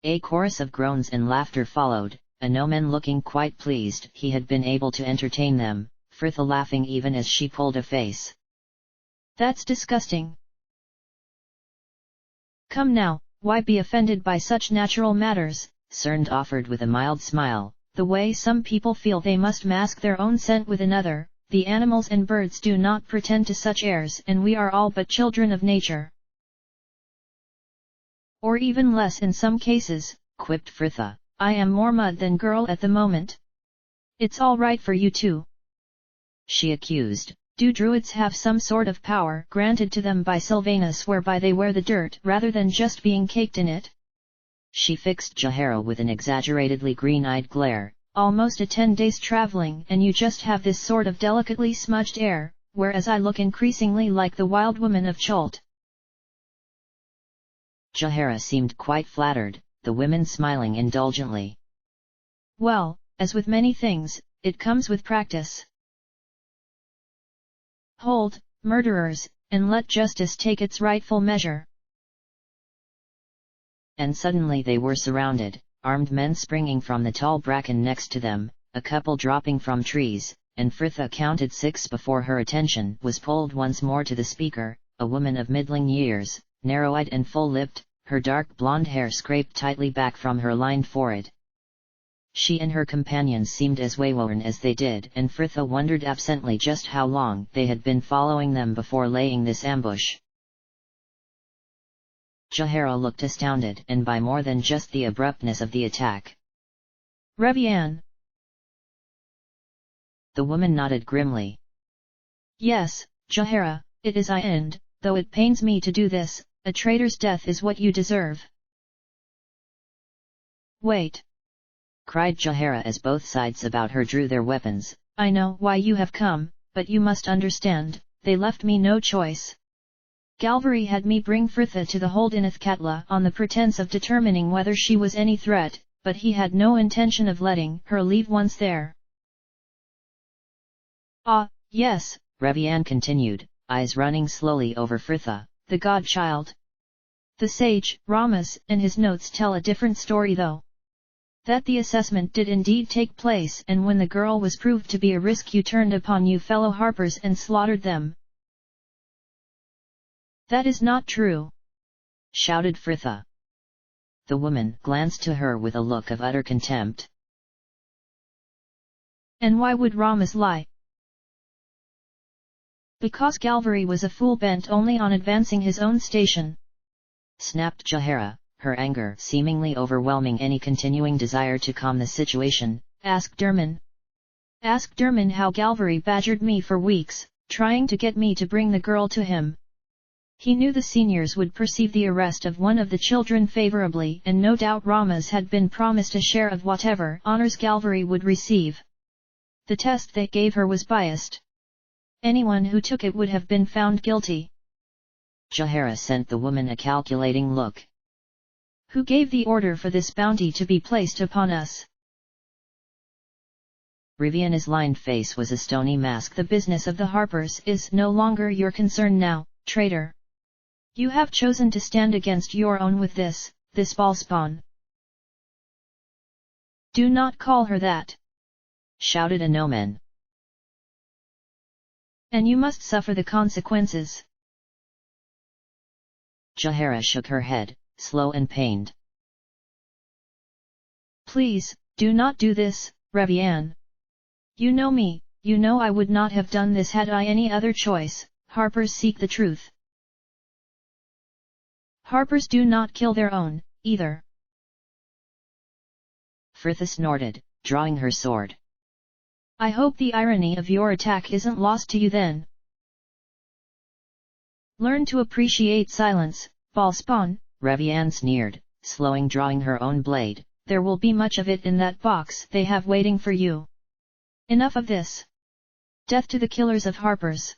A chorus of groans and laughter followed, Anomen looking quite pleased he had been able to entertain them, Fritha laughing even as she pulled a face. That's disgusting. Come now, why be offended by such natural matters, Cerned offered with a mild smile. The way some people feel they must mask their own scent with another, the animals and birds do not pretend to such airs, and we are all but children of nature. Or even less in some cases, quipped Fritha. I am more mud than girl at the moment. It's all right for you too, she accused. Do druids have some sort of power granted to them by Sylvanus whereby they wear the dirt rather than just being caked in it? She fixed Jaehaera with an exaggeratedly green-eyed glare. Almost a 10 days traveling and you just have this sort of delicately smudged air, whereas I look increasingly like the wild woman of Chult. Jaehaera seemed quite flattered, the women smiling indulgently. Well, as with many things, it comes with practice. Hold, murderers, and let justice take its rightful measure. And suddenly they were surrounded, armed men springing from the tall bracken next to them, a couple dropping from trees, and Fritha counted 6 before her attention was pulled once more to the speaker, a woman of middling years, narrow-eyed and full-lipped, her dark blonde hair scraped tightly back from her lined forehead. She and her companions seemed as wayworn as they did, and Fritha wondered absently just how long they had been following them before laying this ambush. Jaehaera looked astounded, and by more than just the abruptness of the attack. Revian. The woman nodded grimly. Yes, Jaehaera, it is I, and, though it pains me to do this, a traitor's death is what you deserve. Wait! cried Jaehaera as both sides about her drew their weapons. I know why you have come, but you must understand, they left me no choice. Galvary had me bring Fritha to the hold in Athkatla on the pretense of determining whether she was any threat, but he had no intention of letting her leave once there. Ah, yes, Revian continued, eyes running slowly over Fritha. The godchild. The sage, Ramas, and his notes tell a different story though. That the assessment did indeed take place, and when the girl was proved to be a risk you turned upon you fellow harpers and slaughtered them. That is not true, shouted Fritha. The woman glanced to her with a look of utter contempt. And why would Ramas lie? Because Galvary was a fool bent only on advancing his own station, snapped Jaehaera, her anger seemingly overwhelming any continuing desire to calm the situation. Ask Derman. Ask Derman how Galvary badgered me for weeks, trying to get me to bring the girl to him. He knew the seniors would perceive the arrest of one of the children favorably, and no doubt Ramas had been promised a share of whatever honors Galvary would receive. The test they gave her was biased. Anyone who took it would have been found guilty. Jaehaera sent the woman a calculating look. Who gave the order for this bounty to be placed upon us? Riviana's lined face was a stony mask. The business of the harpers is no longer your concern now, traitor. You have chosen to stand against your own with this ballspawn. Do not call her that, shouted a nomen. And you must suffer the consequences. Jaehaera shook her head, slow and pained. Please, do not do this, Revian. You know me, you know I would not have done this had I any other choice. Harpers seek the truth. Harpers do not kill their own, either. Fritha snorted, drawing her sword. I hope the irony of your attack isn't lost to you then. Learn to appreciate silence, ballspawn, Revian sneered, slowing drawing her own blade. There will be much of it in that box they have waiting for you. Enough of this. Death to the killers of harpers.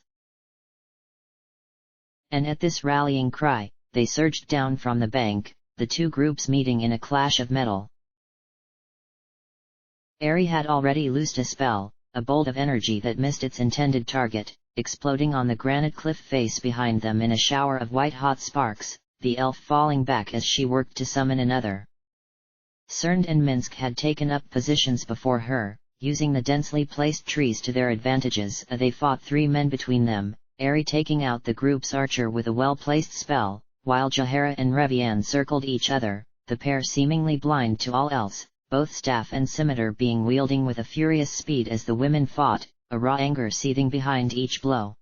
And at this rallying cry, they surged down from the bank, the two groups meeting in a clash of metal. Ari had already loosed a spell, a bolt of energy that missed its intended target, exploding on the granite cliff face behind them in a shower of white-hot sparks, the elf falling back as she worked to summon another. Cerned and Minsk had taken up positions before her, using the densely placed trees to their advantages. They fought 3 men between them, Ari taking out the group's archer with a well-placed spell, while Jaehaera and Revian circled each other, the pair seemingly blind to all else, both staff and scimitar being wielding with a furious speed as the women fought, a raw anger seething behind each blow.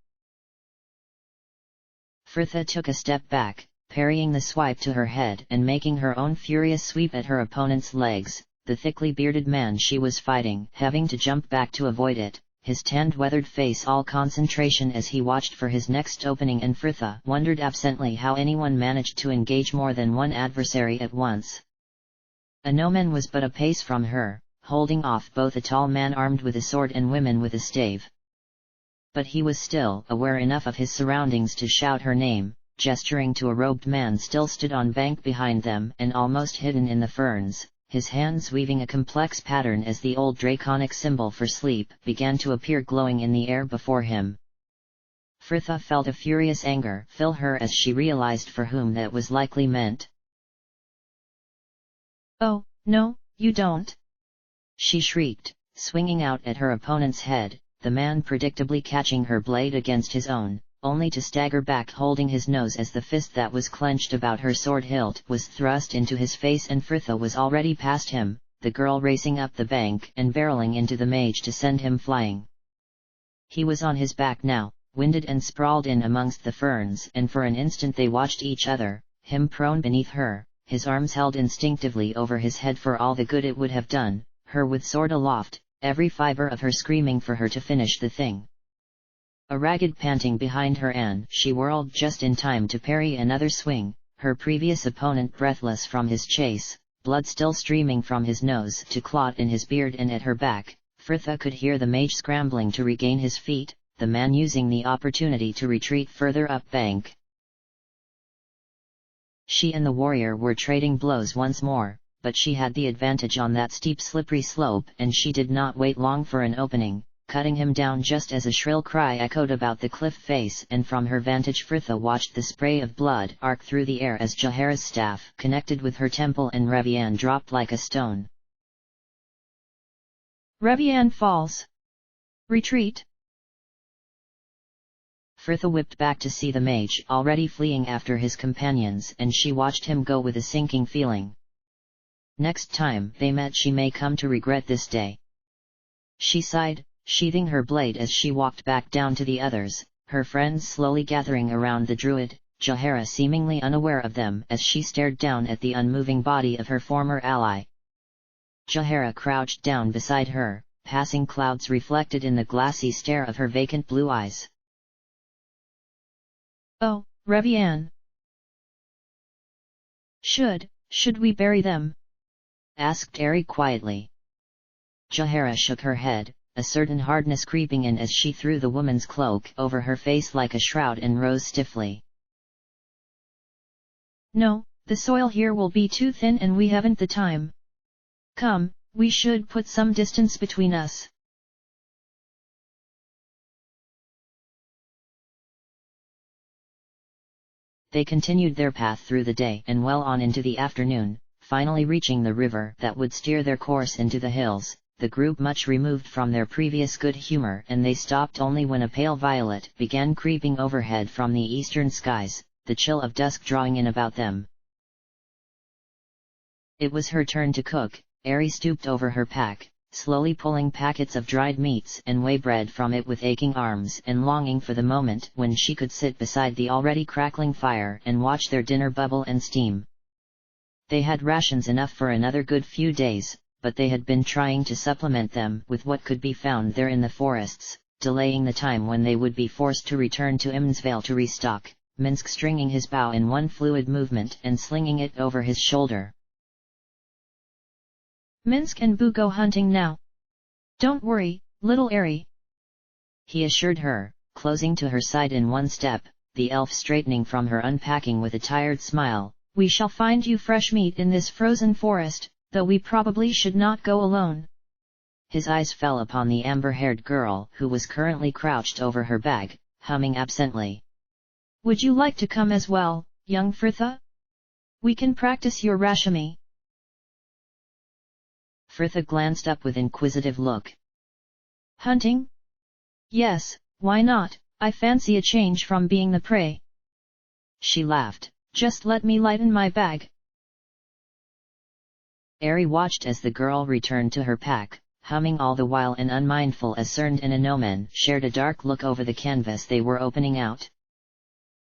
Frithha took a step back, parrying the swipe to her head and making her own furious sweep at her opponent's legs, the thickly bearded man she was fighting having to jump back to avoid it, his tanned weathered face all concentration as he watched for his next opening, and Frithha wondered absently how anyone managed to engage more than one adversary at once. Anoman was but a pace from her, holding off both a tall man armed with a sword and women with a stave. But he was still aware enough of his surroundings to shout her name, gesturing to a robed man still stood on bank behind them and almost hidden in the ferns, his hands weaving a complex pattern as the old draconic symbol for sleep began to appear glowing in the air before him. Frithha felt a furious anger fill her as she realized for whom that was likely meant. "Oh, no, you don't!" she shrieked, swinging out at her opponent's head, the man predictably catching her blade against his own, only to stagger back holding his nose as the fist that was clenched about her sword hilt was thrust into his face, and Frithha was already past him, the girl racing up the bank and barreling into the mage to send him flying. He was on his back now, winded and sprawled in amongst the ferns, and for an instant they watched each other, him prone beneath her, his arms held instinctively over his head for all the good it would have done, her with sword aloft, every fiber of her screaming for her to finish the thing. A ragged panting behind her, and she whirled just in time to parry another swing, her previous opponent breathless from his chase, blood still streaming from his nose to clot in his beard and at her back. Frithha could hear the mage scrambling to regain his feet, the man using the opportunity to retreat further up bank. She and the warrior were trading blows once more, but she had the advantage on that steep slippery slope, and she did not wait long for an opening, cutting him down just as a shrill cry echoed about the cliff face, and from her vantage Frithha watched the spray of blood arc through the air as Jahara's staff connected with her temple and Revian dropped like a stone. "Revian falls! Retreat!" Frithha whipped back to see the mage already fleeing after his companions, and she watched him go with a sinking feeling. Next time they met she may come to regret this day. She sighed, sheathing her blade as she walked back down to the others, her friends slowly gathering around the druid, Jahara seemingly unaware of them as she stared down at the unmoving body of her former ally. Jahara crouched down beside her, passing clouds reflected in the glassy stare of her vacant blue eyes. "Oh, Revian! Should we bury them?" asked Ari quietly. Jahara shook her head, a certain hardness creeping in as she threw the woman's cloak over her face like a shroud and rose stiffly. "No, the soil here will be too thin and we haven't the time. Come, we should put some distance between us." They continued their path through the day and well on into the afternoon, finally reaching the river that would steer their course into the hills, the group much removed from their previous good humor, and they stopped only when a pale violet began creeping overhead from the eastern skies, the chill of dusk drawing in about them. It was her turn to cook. Ari stooped over her pack, slowly pulling packets of dried meats and whey bread from it with aching arms and longing for the moment when she could sit beside the already crackling fire and watch their dinner bubble and steam. They had rations enough for another good few days, but they had been trying to supplement them with what could be found there in the forests, delaying the time when they would be forced to return to Imnsvale to restock, Minsk stringing his bow in one fluid movement and slinging it over his shoulder. "Minsk and Boo go hunting now. Don't worry, little Ari," he assured her, closing to her side in one step, the elf straightening from her unpacking with a tired smile. "We shall find you fresh meat in this frozen forest, though we probably should not go alone." His eyes fell upon the amber-haired girl who was currently crouched over her bag, humming absently. "Would you like to come as well, young Frithha? We can practice your rashami." Frithha glanced up with inquisitive look. "Hunting? Yes, why not? I fancy a change from being the prey." She laughed. "Just let me lighten my bag." Ari watched as the girl returned to her pack, humming all the while and unmindful as Srnd and Anomen shared a dark look over the canvas they were opening out.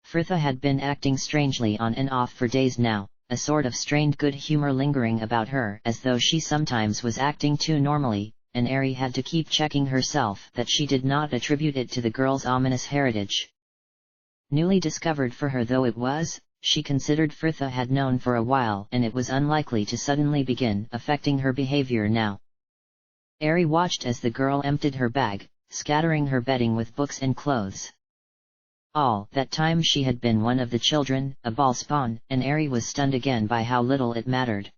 Fritha had been acting strangely on and off for days now, a sort of strained good humor lingering about her as though she sometimes was acting too normally, and Ari had to keep checking herself that she did not attribute it to the girl's ominous heritage. Newly discovered for her though it was, she considered Fritha had known for a while and it was unlikely to suddenly begin affecting her behavior now. Ari watched as the girl emptied her bag, scattering her bedding with books and clothes. All that time she had been one of the children, a ball spawn, and Ari was stunned again by how little it mattered.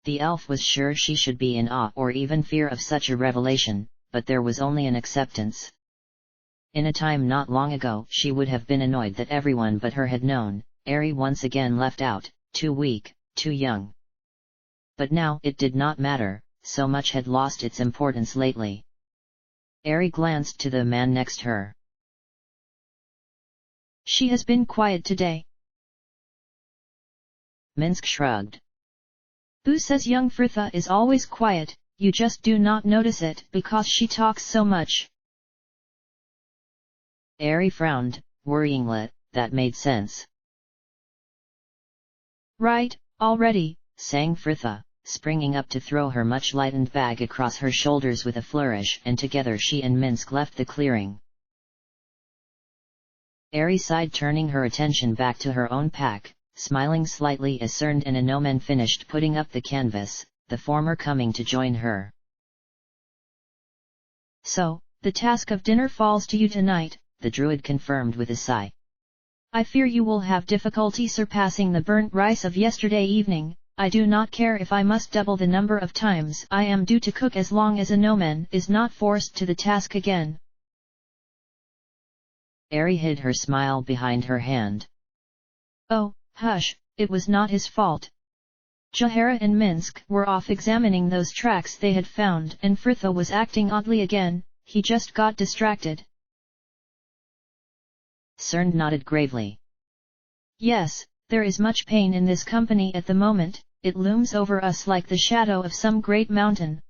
The elf was sure she should be in awe or even fear of such a revelation, but there was only an acceptance. In a time not long ago she would have been annoyed that everyone but her had known, Ari once again left out, too weak, too young. But now it did not matter, so much had lost its importance lately. Ari glanced to the man next her. She has been quiet today. Minsk shrugged. Boo says young Fritha is always quiet, you just do not notice it because she talks so much. Ari frowned, worryingly, that made sense. Right, already, sang Fritha, springing up to throw her much lightened bag across her shoulders with a flourish, and together she and Minsk left the clearing. Ari sighed, turning her attention back to her own pack, smiling slightly as Srnd and Anomen finished putting up the canvas, the former coming to join her. So, the task of dinner falls to you tonight, the druid confirmed with a sigh. I fear you will have difficulty surpassing the burnt rice of yesterday evening. I do not care if I must double the number of times I am due to cook as long as Anomen is not forced to the task again. Ari hid her smile behind her hand. Oh, hush, it was not his fault. Jahara and Minsk were off examining those tracks they had found and Fritha was acting oddly again, he just got distracted. Srnd nodded gravely. Yes, there is much pain in this company at the moment, it looms over us like the shadow of some great mountain.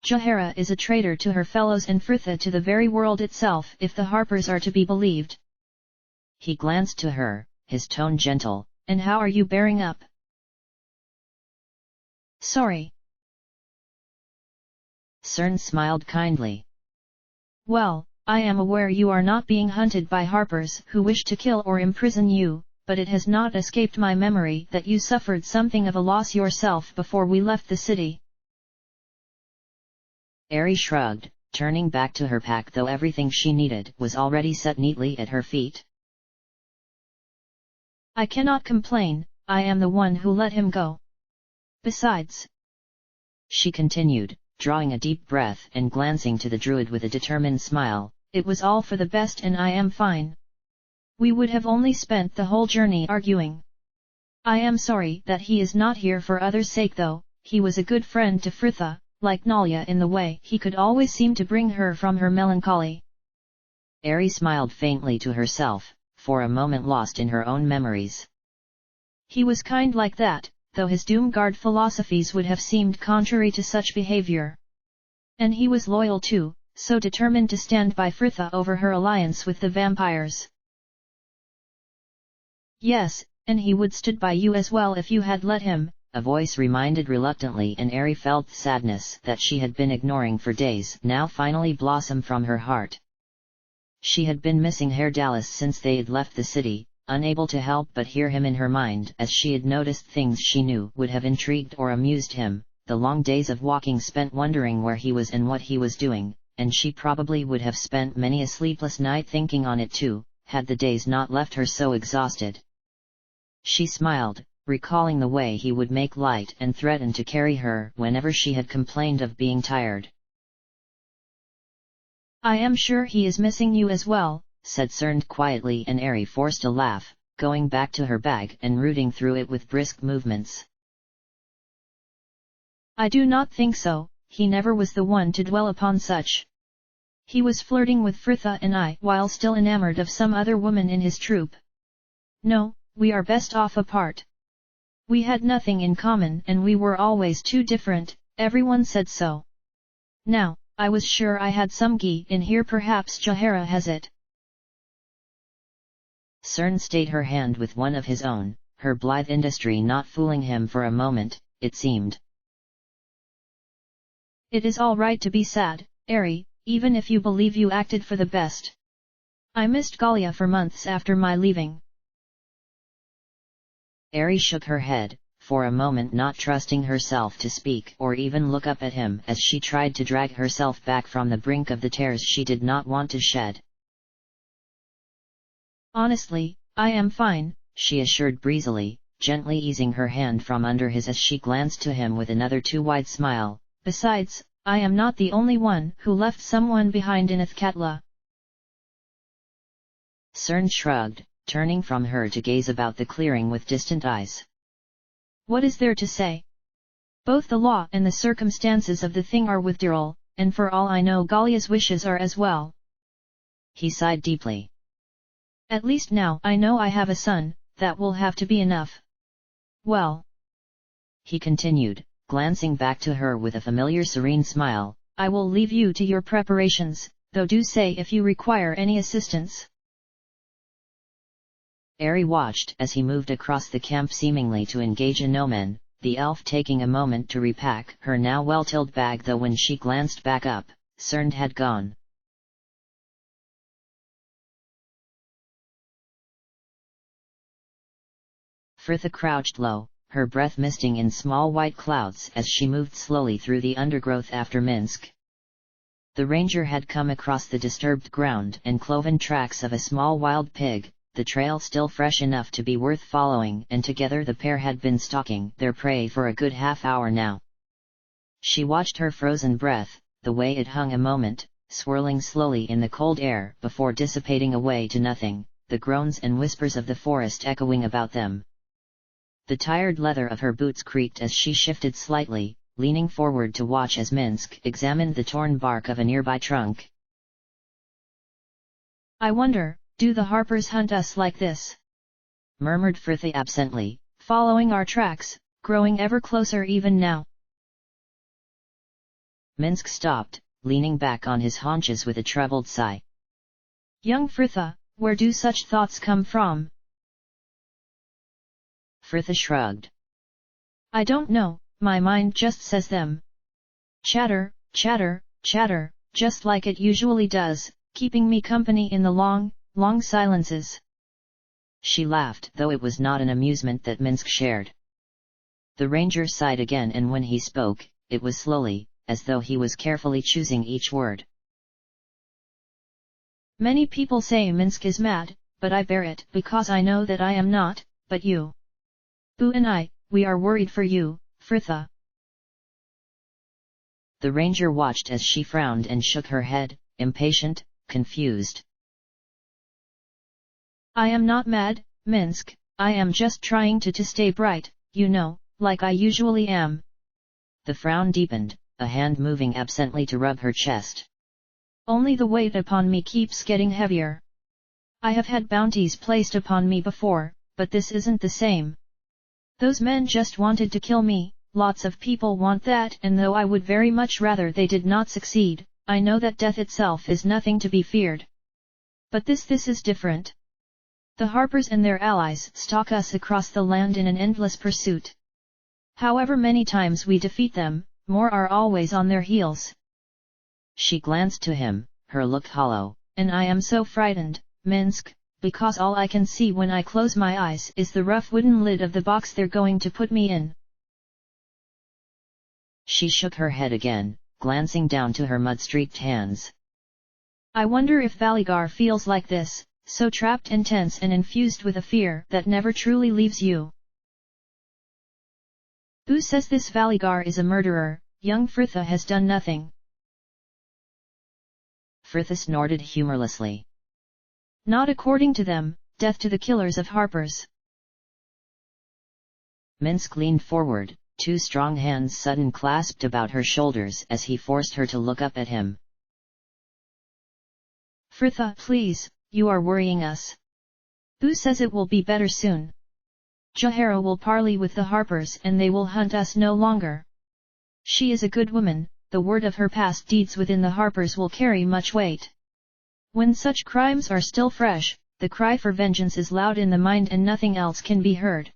Jahara is a traitor to her fellows and Fritha to the very world itself if the Harpers are to be believed. He glanced to her, his tone gentle. And how are you bearing up? Sorry. Srnd smiled kindly. Well, I am aware you are not being hunted by Harpers who wish to kill or imprison you, but it has not escaped my memory that you suffered something of a loss yourself before we left the city. Ari shrugged, turning back to her pack though everything she needed was already set neatly at her feet. I cannot complain, I am the one who let him go. Besides, she continued, drawing a deep breath and glancing to the druid with a determined smile, it was all for the best and I am fine. We would have only spent the whole journey arguing. I am sorry that he is not here for others' sake though, he was a good friend to Fritha, like Nalya in the way he could always seem to bring her from her melancholy. Ari smiled faintly to herself, for a moment lost in her own memories. He was kind like that, though his Doomguard philosophies would have seemed contrary to such behavior. And he was loyal too, so determined to stand by Fritha over her alliance with the vampires. Yes, and he would stood by you as well if you had let him, a voice reminded reluctantly, and Ari felt sadness that she had been ignoring for days now finally blossom from her heart. She had been missing Herr Dallas since they had left the city, unable to help but hear him in her mind as she had noticed things she knew would have intrigued or amused him, the long days of walking spent wondering where he was and what he was doing, and she probably would have spent many a sleepless night thinking on it too, had the days not left her so exhausted. She smiled, recalling the way he would make light and threaten to carry her whenever she had complained of being tired. I am sure he is missing you as well, said Srnd quietly, and Ari forced a laugh, going back to her bag and rooting through it with brisk movements. I do not think so, he never was the one to dwell upon such. He was flirting with Fritha and I while still enamored of some other woman in his troop. No, we are best off apart. We had nothing in common and we were always too different, everyone said so. Now, I was sure I had some ghee in here, perhaps Jahara has it. Cern stayed her hand with one of his own, her blithe industry not fooling him for a moment, it seemed. It is all right to be sad, Ari, even if you believe you acted for the best. I missed Galia for months after my leaving. Ari shook her head, for a moment not trusting herself to speak or even look up at him as she tried to drag herself back from the brink of the tears she did not want to shed. Honestly, I am fine, she assured breezily, gently easing her hand from under his as she glanced to him with another too wide smile. Besides, I am not the only one who left someone behind in Athkatla. Cern shrugged, turning from her to gaze about the clearing with distant eyes. What is there to say? Both the law and the circumstances of the thing are with Diril, and for all I know Galia's wishes are as well. He sighed deeply. At least now I know I have a son, that will have to be enough. Well, he continued, glancing back to her with a familiar serene smile, I will leave you to your preparations, though do say if you require any assistance. Ari watched as he moved across the camp seemingly to engage in Nomen, the elf taking a moment to repack her now well-tilled bag, though when she glanced back up, Cern had gone. Frithla crouched low, her breath misting in small white clouds as she moved slowly through the undergrowth after Minsk. The ranger had come across the disturbed ground and cloven tracks of a small wild pig, the trail still fresh enough to be worth following, and together the pair had been stalking their prey for a good half-hour now. She watched her frozen breath, the way it hung a moment, swirling slowly in the cold air before dissipating away to nothing, the groans and whispers of the forest echoing about them. The tired leather of her boots creaked as she shifted slightly, leaning forward to watch as Minsk examined the torn bark of a nearby trunk. I wonder, do the Harpers hunt us like this? Murmured Frithla absently, following our tracks, growing ever closer even now. Minsk stopped, leaning back on his haunches with a troubled sigh. Young Frithla, where do such thoughts come from? Frithla shrugged. I don't know, my mind just says them. Chatter, chatter, chatter, just like it usually does, keeping me company in the long silences. She laughed, though it was not an amusement that Minsk shared. The ranger sighed again, and when he spoke, it was slowly, as though he was carefully choosing each word. Many people say Minsk is mad, but I bear it because I know that I am not, but you. Boo and I, we are worried for you, Frithla. The ranger watched as she frowned and shook her head, impatient, confused. I am not mad, Minsk, I am just trying to stay bright, you know, like I usually am. The frown deepened, a hand moving absently to rub her chest. Only the weight upon me keeps getting heavier. I have had bounties placed upon me before, but this isn't the same. Those men just wanted to kill me, lots of people want that, and though I would very much rather they did not succeed, I know that death itself is nothing to be feared. But this is different. The Harpers and their allies stalk us across the land in an endless pursuit. However many times we defeat them, more are always on their heels. She glanced to him, her look hollow. And I am so frightened, Minsk, because all I can see when I close my eyes is the rough wooden lid of the box they're going to put me in. She shook her head again, glancing down to her mud-streaked hands. I wonder if Valigar feels like this, so trapped and tense and infused with a fear that never truly leaves you. Who says this Valigar is a murderer? Young Frithla has done nothing. Frithla snorted humorlessly. Not according to them, death to the killers of Harpers. Minsk leaned forward, two strong hands sudden clasped about her shoulders as he forced her to look up at him. Frithla, please, you are worrying us. Who says it will be better soon? Jahara will parley with the harpers and they will hunt us no longer. She is a good woman, the word of her past deeds within the harpers will carry much weight. When such crimes are still fresh, the cry for vengeance is loud in the mind and nothing else can be heard.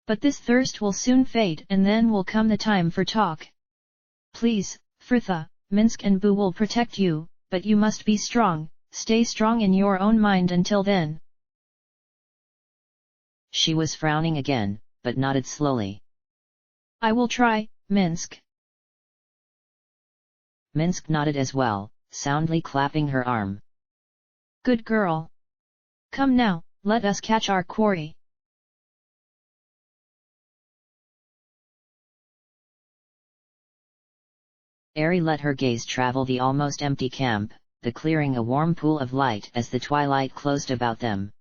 But this thirst will soon fade and then will come the time for talk. Please, Fritha, Minsk and Bu will protect you, but you must be strong, stay strong in your own mind until then. She was frowning again, but nodded slowly. I will try, Minsk. Minsk nodded as well, soundly clapping her arm. Good girl. Come now, let us catch our quarry. Ari let her gaze travel the almost empty camp, the clearing a warm pool of light as the twilight closed about them.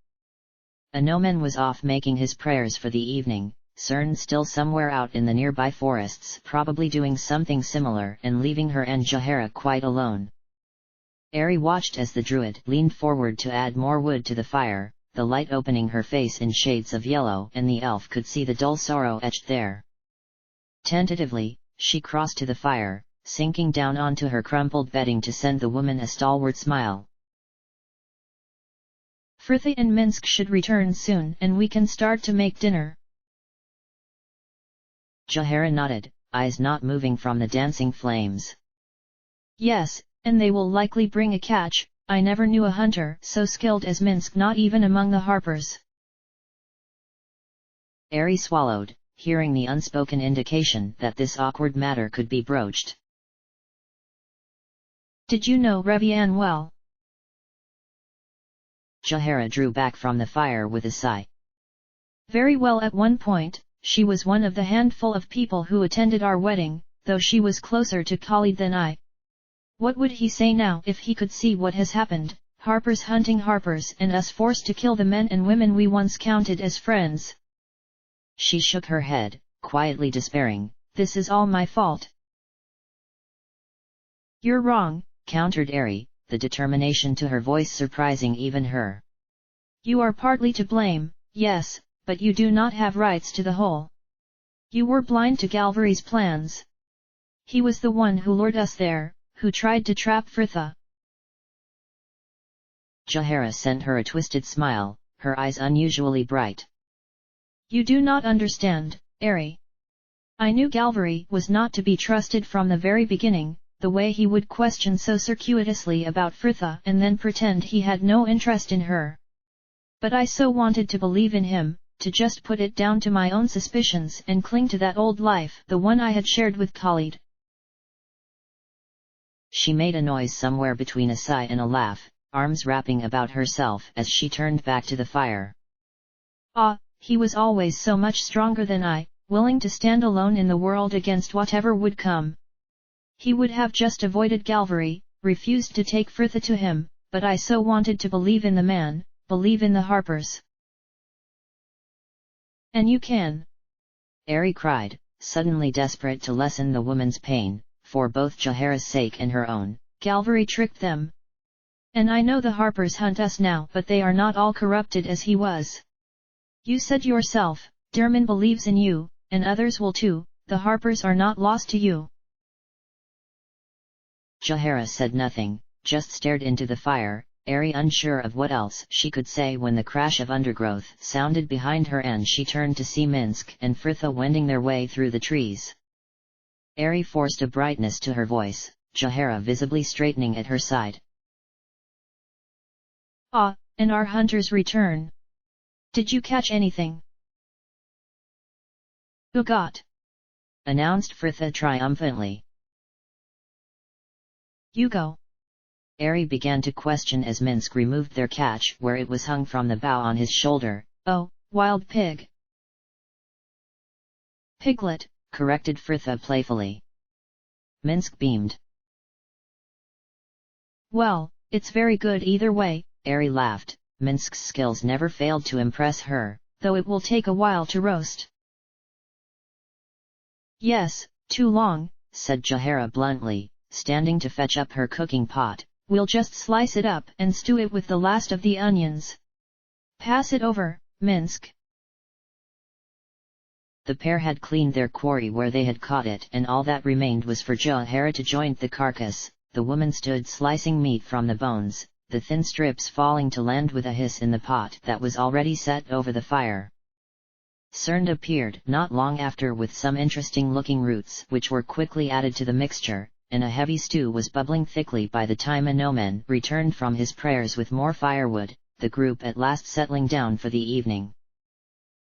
Anoman was off making his prayers for the evening, Cern still somewhere out in the nearby forests probably doing something similar and leaving her and Jahara quite alone. Ari watched as the druid leaned forward to add more wood to the fire, the light opening her face in shades of yellow and the elf could see the dull sorrow etched there. Tentatively, she crossed to the fire, sinking down onto her crumpled bedding to send the woman a stalwart smile. Fritha and Minsk should return soon and we can start to make dinner. Jahara nodded, eyes not moving from the dancing flames. Yes, and they will likely bring a catch. I never knew a hunter so skilled as Minsk, not even among the harpers. Ari swallowed, hearing the unspoken indication that this awkward matter could be broached. Did you know Revian well? Jahara drew back from the fire with a sigh. Very well. At one point, she was one of the handful of people who attended our wedding, though she was closer to Khalid than I. What would he say now if he could see what has happened, harpers hunting harpers and us forced to kill the men and women we once counted as friends? She shook her head, quietly despairing, this is all my fault. You're wrong, countered Ari, the determination to her voice surprising even her. You are partly to blame, yes, but you do not have rights to the whole. You were blind to Galvari's plans. He was the one who lured us there, who tried to trap Fritha. Jahara sent her a twisted smile, her eyes unusually bright. You do not understand, Ari. I knew Galvari was not to be trusted from the very beginning, the way he would question so circuitously about Fritha and then pretend he had no interest in her. But I so wanted to believe in him, to just put it down to my own suspicions and cling to that old life, the one I had shared with Khalid. She made a noise somewhere between a sigh and a laugh, arms wrapping about herself as she turned back to the fire. Ah, he was always so much stronger than I, willing to stand alone in the world against whatever would come. He would have just avoided Galvari, refused to take Fritha to him, but I so wanted to believe in the man, believe in the harpers. And you can! Ari cried, suddenly desperate to lessen the woman's pain, for both Jahara's sake and her own. Galvari tricked them. And I know the harpers hunt us now, but they are not all corrupted as he was. You said yourself, Derman believes in you, and others will too, the harpers are not lost to you. Jahara said nothing, just stared into the fire, Ari unsure of what else she could say when the crash of undergrowth sounded behind her and she turned to see Minsk and Fritha wending their way through the trees. Ari forced a brightness to her voice, Jahara visibly straightening at her side. Ah, and our hunters return. Did you catch anything? Ugot! announced Fritha triumphantly. You go. Ari began to question as Minsk removed their catch where it was hung from the bough on his shoulder. Oh, wild pig. Piglet, corrected Fritha playfully. Minsk beamed. Well, it's very good either way, Ari laughed. Minsk's skills never failed to impress her, though it will take a while to roast. Yes, too long, said Jahara bluntly, standing to fetch up her cooking pot. We'll just slice it up and stew it with the last of the onions. Pass it over, Minsk. The pair had cleaned their quarry where they had caught it, and all that remained was for Jahara to joint the carcass. The woman stood slicing meat from the bones, the thin strips falling to land with a hiss in the pot that was already set over the fire. Srnd appeared not long after with some interesting-looking roots which were quickly added to the mixture, and a heavy stew was bubbling thickly by the time Anoman returned from his prayers with more firewood, the group at last settling down for the evening.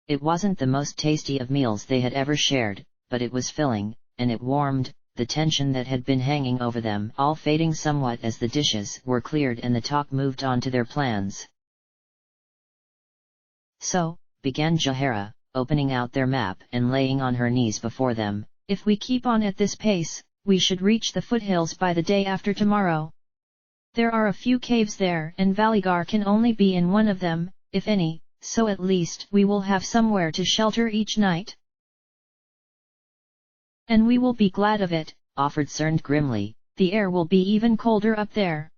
It wasn't the most tasty of meals they had ever shared, but it was filling, and it warmed the tension that had been hanging over them, all fading somewhat as the dishes were cleared and the talk moved on to their plans. So, began Jahara, opening out their map and laying on her knees before them, if we keep on at this pace, we should reach the foothills by the day after tomorrow. There are a few caves there and Valigar can only be in one of them, if any, so at least we will have somewhere to shelter each night. And we will be glad of it, offered Srnd grimly. The air will be even colder up there.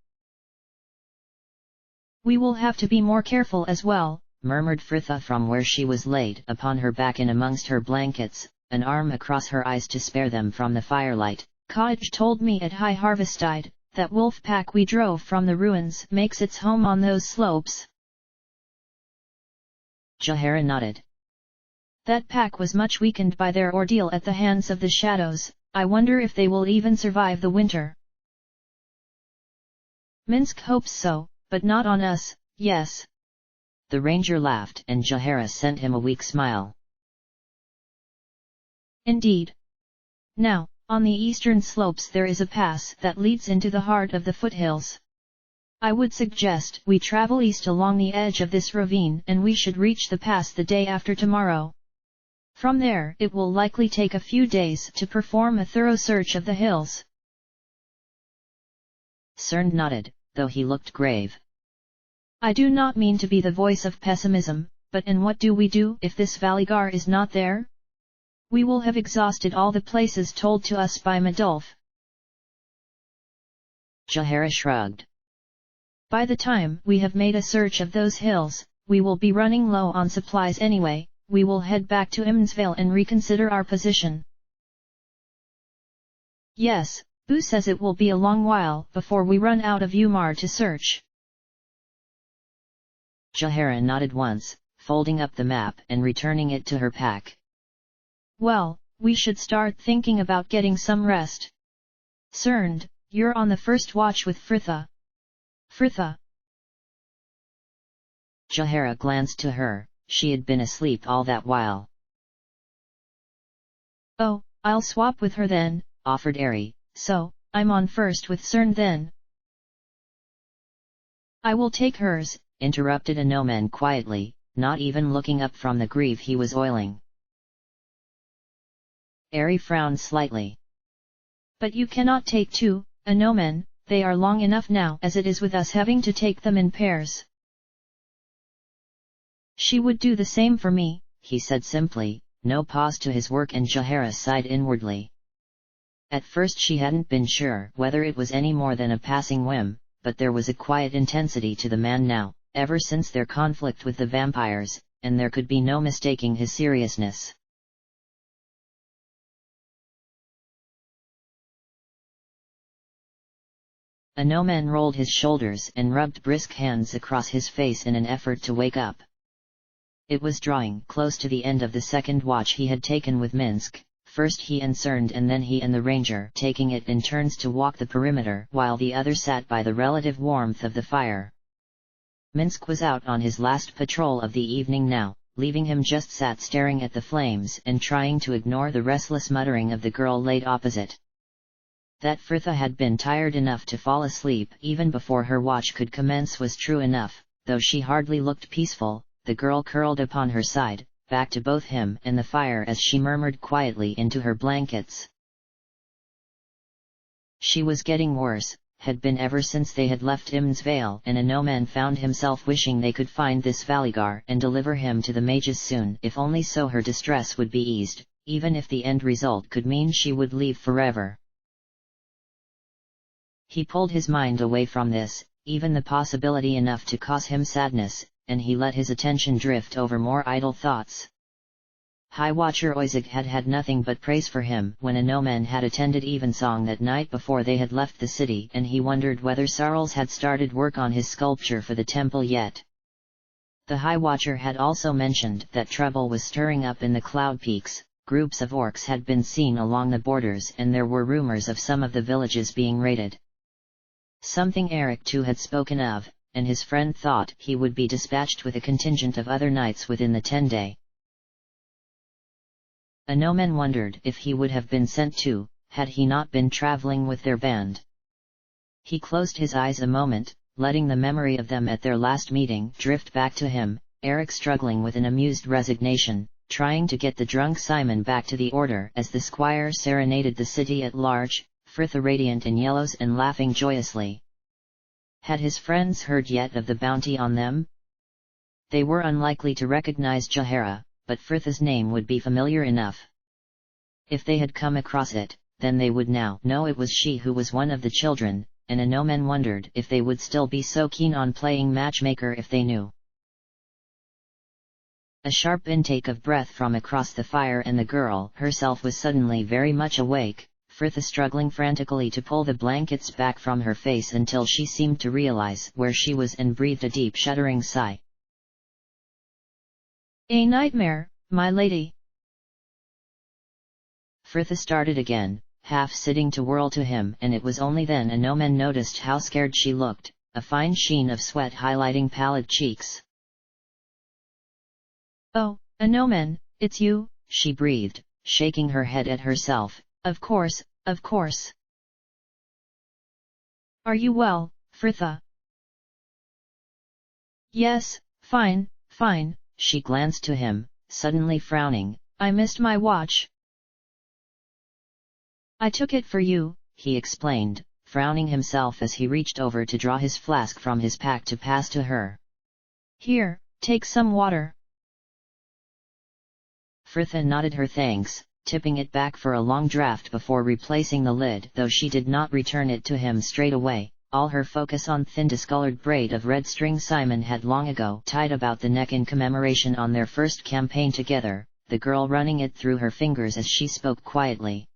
We will have to be more careful as well, murmured Fritha from where she was laid upon her back in amongst her blankets, an arm across her eyes to spare them from the firelight. Kaj told me at High Harvestide, that wolf pack we drove from the ruins makes its home on those slopes. Jahara nodded. That pack was much weakened by their ordeal at the hands of the shadows. I wonder if they will even survive the winter. Minsk hopes so, but not on us, yes. The ranger laughed and Jahara sent him a weak smile. Indeed. Now, on the eastern slopes there is a pass that leads into the heart of the foothills. I would suggest we travel east along the edge of this ravine and we should reach the pass the day after tomorrow. From there it will likely take a few days to perform a thorough search of the hills. Srnd nodded, though he looked grave. I do not mean to be the voice of pessimism, but and what do we do if this Valigar is not there? We will have exhausted all the places told to us by Madolf. Jahara shrugged. By the time we have made a search of those hills, we will be running low on supplies anyway. We will head back to Imnsvale and reconsider our position. Yes, Boo says it will be a long while before we run out of Umar to search. Jahara nodded once, folding up the map and returning it to her pack. Well, we should start thinking about getting some rest. Srnd, you're on the first watch with Fritha. Fritha. Jahara glanced to her. She had been asleep all that while. Oh, I'll swap with her then, offered Ari. So, I'm on first with Srnd then. I will take hers, interrupted Anoman quietly, not even looking up from the greave he was oiling. Ari frowned slightly. But you cannot take two, Anoman, they are long enough now as it is with us having to take them in pairs. She would do the same for me, he said simply, no pause to his work, and Jahara sighed inwardly. At first she hadn't been sure whether it was any more than a passing whim, but there was a quiet intensity to the man now, ever since their conflict with the vampires, and there could be no mistaking his seriousness. Anoman rolled his shoulders and rubbed brisk hands across his face in an effort to wake up. It was drawing close to the end of the second watch he had taken with Minsk, first he and Srnd and then he and the ranger taking it in turns to walk the perimeter while the other sat by the relative warmth of the fire. Minsk was out on his last patrol of the evening now, leaving him just sat staring at the flames and trying to ignore the restless muttering of the girl laid opposite. That Fritha had been tired enough to fall asleep even before her watch could commence was true enough, though she hardly looked peaceful. The girl curled upon her side, back to both him and the fire as she murmured quietly into her blankets. She was getting worse, had been ever since they had left Imnsvale, and Anoman found himself wishing they could find this Valigar and deliver him to the mages soon, if only so her distress would be eased, even if the end result could mean she would leave forever. He pulled his mind away from this, even the possibility enough to cause him sadness, and he let his attention drift over more idle thoughts. High Watcher Oisig had had nothing but praise for him when Anomen had attended evensong that night before they had left the city, and he wondered whether Sarles had started work on his sculpture for the temple yet. The High Watcher had also mentioned that trouble was stirring up in the cloud peaks. Groups of orcs had been seen along the borders, and there were rumors of some of the villages being raided. Something Eric too had spoken of, and his friend thought he would be dispatched with a contingent of other knights within the 10-day. Anomen wondered if he would have been sent too, had he not been traveling with their band. He closed his eyes a moment, letting the memory of them at their last meeting drift back to him, Eric struggling with an amused resignation, trying to get the drunk Simon back to the order as the squire serenaded the city at large, Frithha radiant in yellows and laughing joyously. Had his friends heard yet of the bounty on them? They were unlikely to recognize Jahara, but Frithha's name would be familiar enough. If they had come across it, then they would now know it was she who was one of the children, and Anomen wondered if they would still be so keen on playing matchmaker if they knew. A sharp intake of breath from across the fire, and the girl herself was suddenly very much awake, Frithha struggling frantically to pull the blankets back from her face until she seemed to realize where she was and breathed a deep shuddering sigh. A nightmare, my lady. Frithha started again, half sitting to whirl to him, and it was only then Anomen noticed how scared she looked, a fine sheen of sweat highlighting pallid cheeks. Oh, Anomen, it's you, she breathed, shaking her head at herself. Of course, of course. Are you well, Frithha? Yes, fine, fine. She glanced to him, suddenly frowning. I missed my watch. I took it for you, he explained, frowning himself as he reached over to draw his flask from his pack to pass to her. Here, take some water. Frithha nodded her thanks, tipping it back for a long draught before replacing the lid, though she did not return it to him straight away. All her focus on thin discolored braid of red string Simon had long ago tied about the neck in commemoration on their first campaign together, the girl running it through her fingers as she spoke quietly.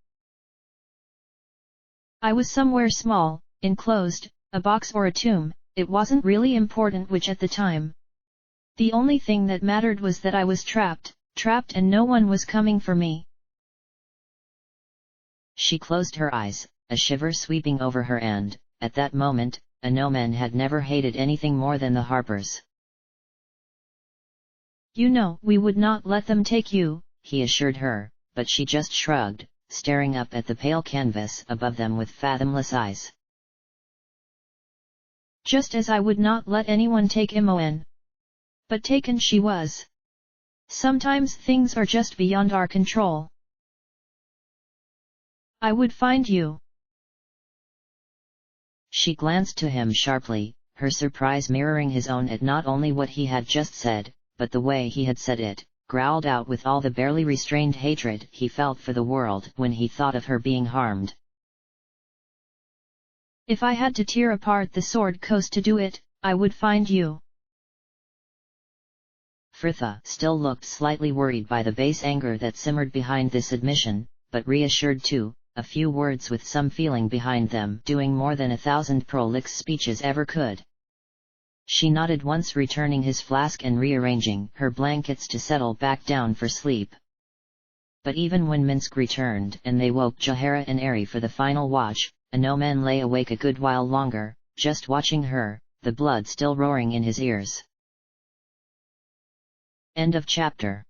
I was somewhere small, enclosed, a box or a tomb, it wasn't really important which at the time. The only thing that mattered was that I was trapped and no one was coming for me. She closed her eyes, a shiver sweeping over her, and, at that moment, Anomen had never hated anything more than the Harpers. You know we would not let them take you, he assured her, but she just shrugged, staring up at the pale canvas above them with fathomless eyes. Just as I would not let anyone take Imoen. But taken she was. Sometimes things are just beyond our control. I would find you. She glanced to him sharply, her surprise mirroring his own at not only what he had just said, but the way he had said it, growled out with all the barely restrained hatred he felt for the world when he thought of her being harmed. If I had to tear apart the Sword Coast to do it, I would find you. Frithha still looked slightly worried by the base anger that simmered behind this admission, but reassured too, a few words with some feeling behind them doing more than 1,000 prolix speeches ever could. She nodded once, returning his flask and rearranging her blankets to settle back down for sleep. But even when Minsk returned and they woke Jahara and Eri for the final watch, Anomen lay awake a good while longer, just watching her, the blood still roaring in his ears. End of chapter.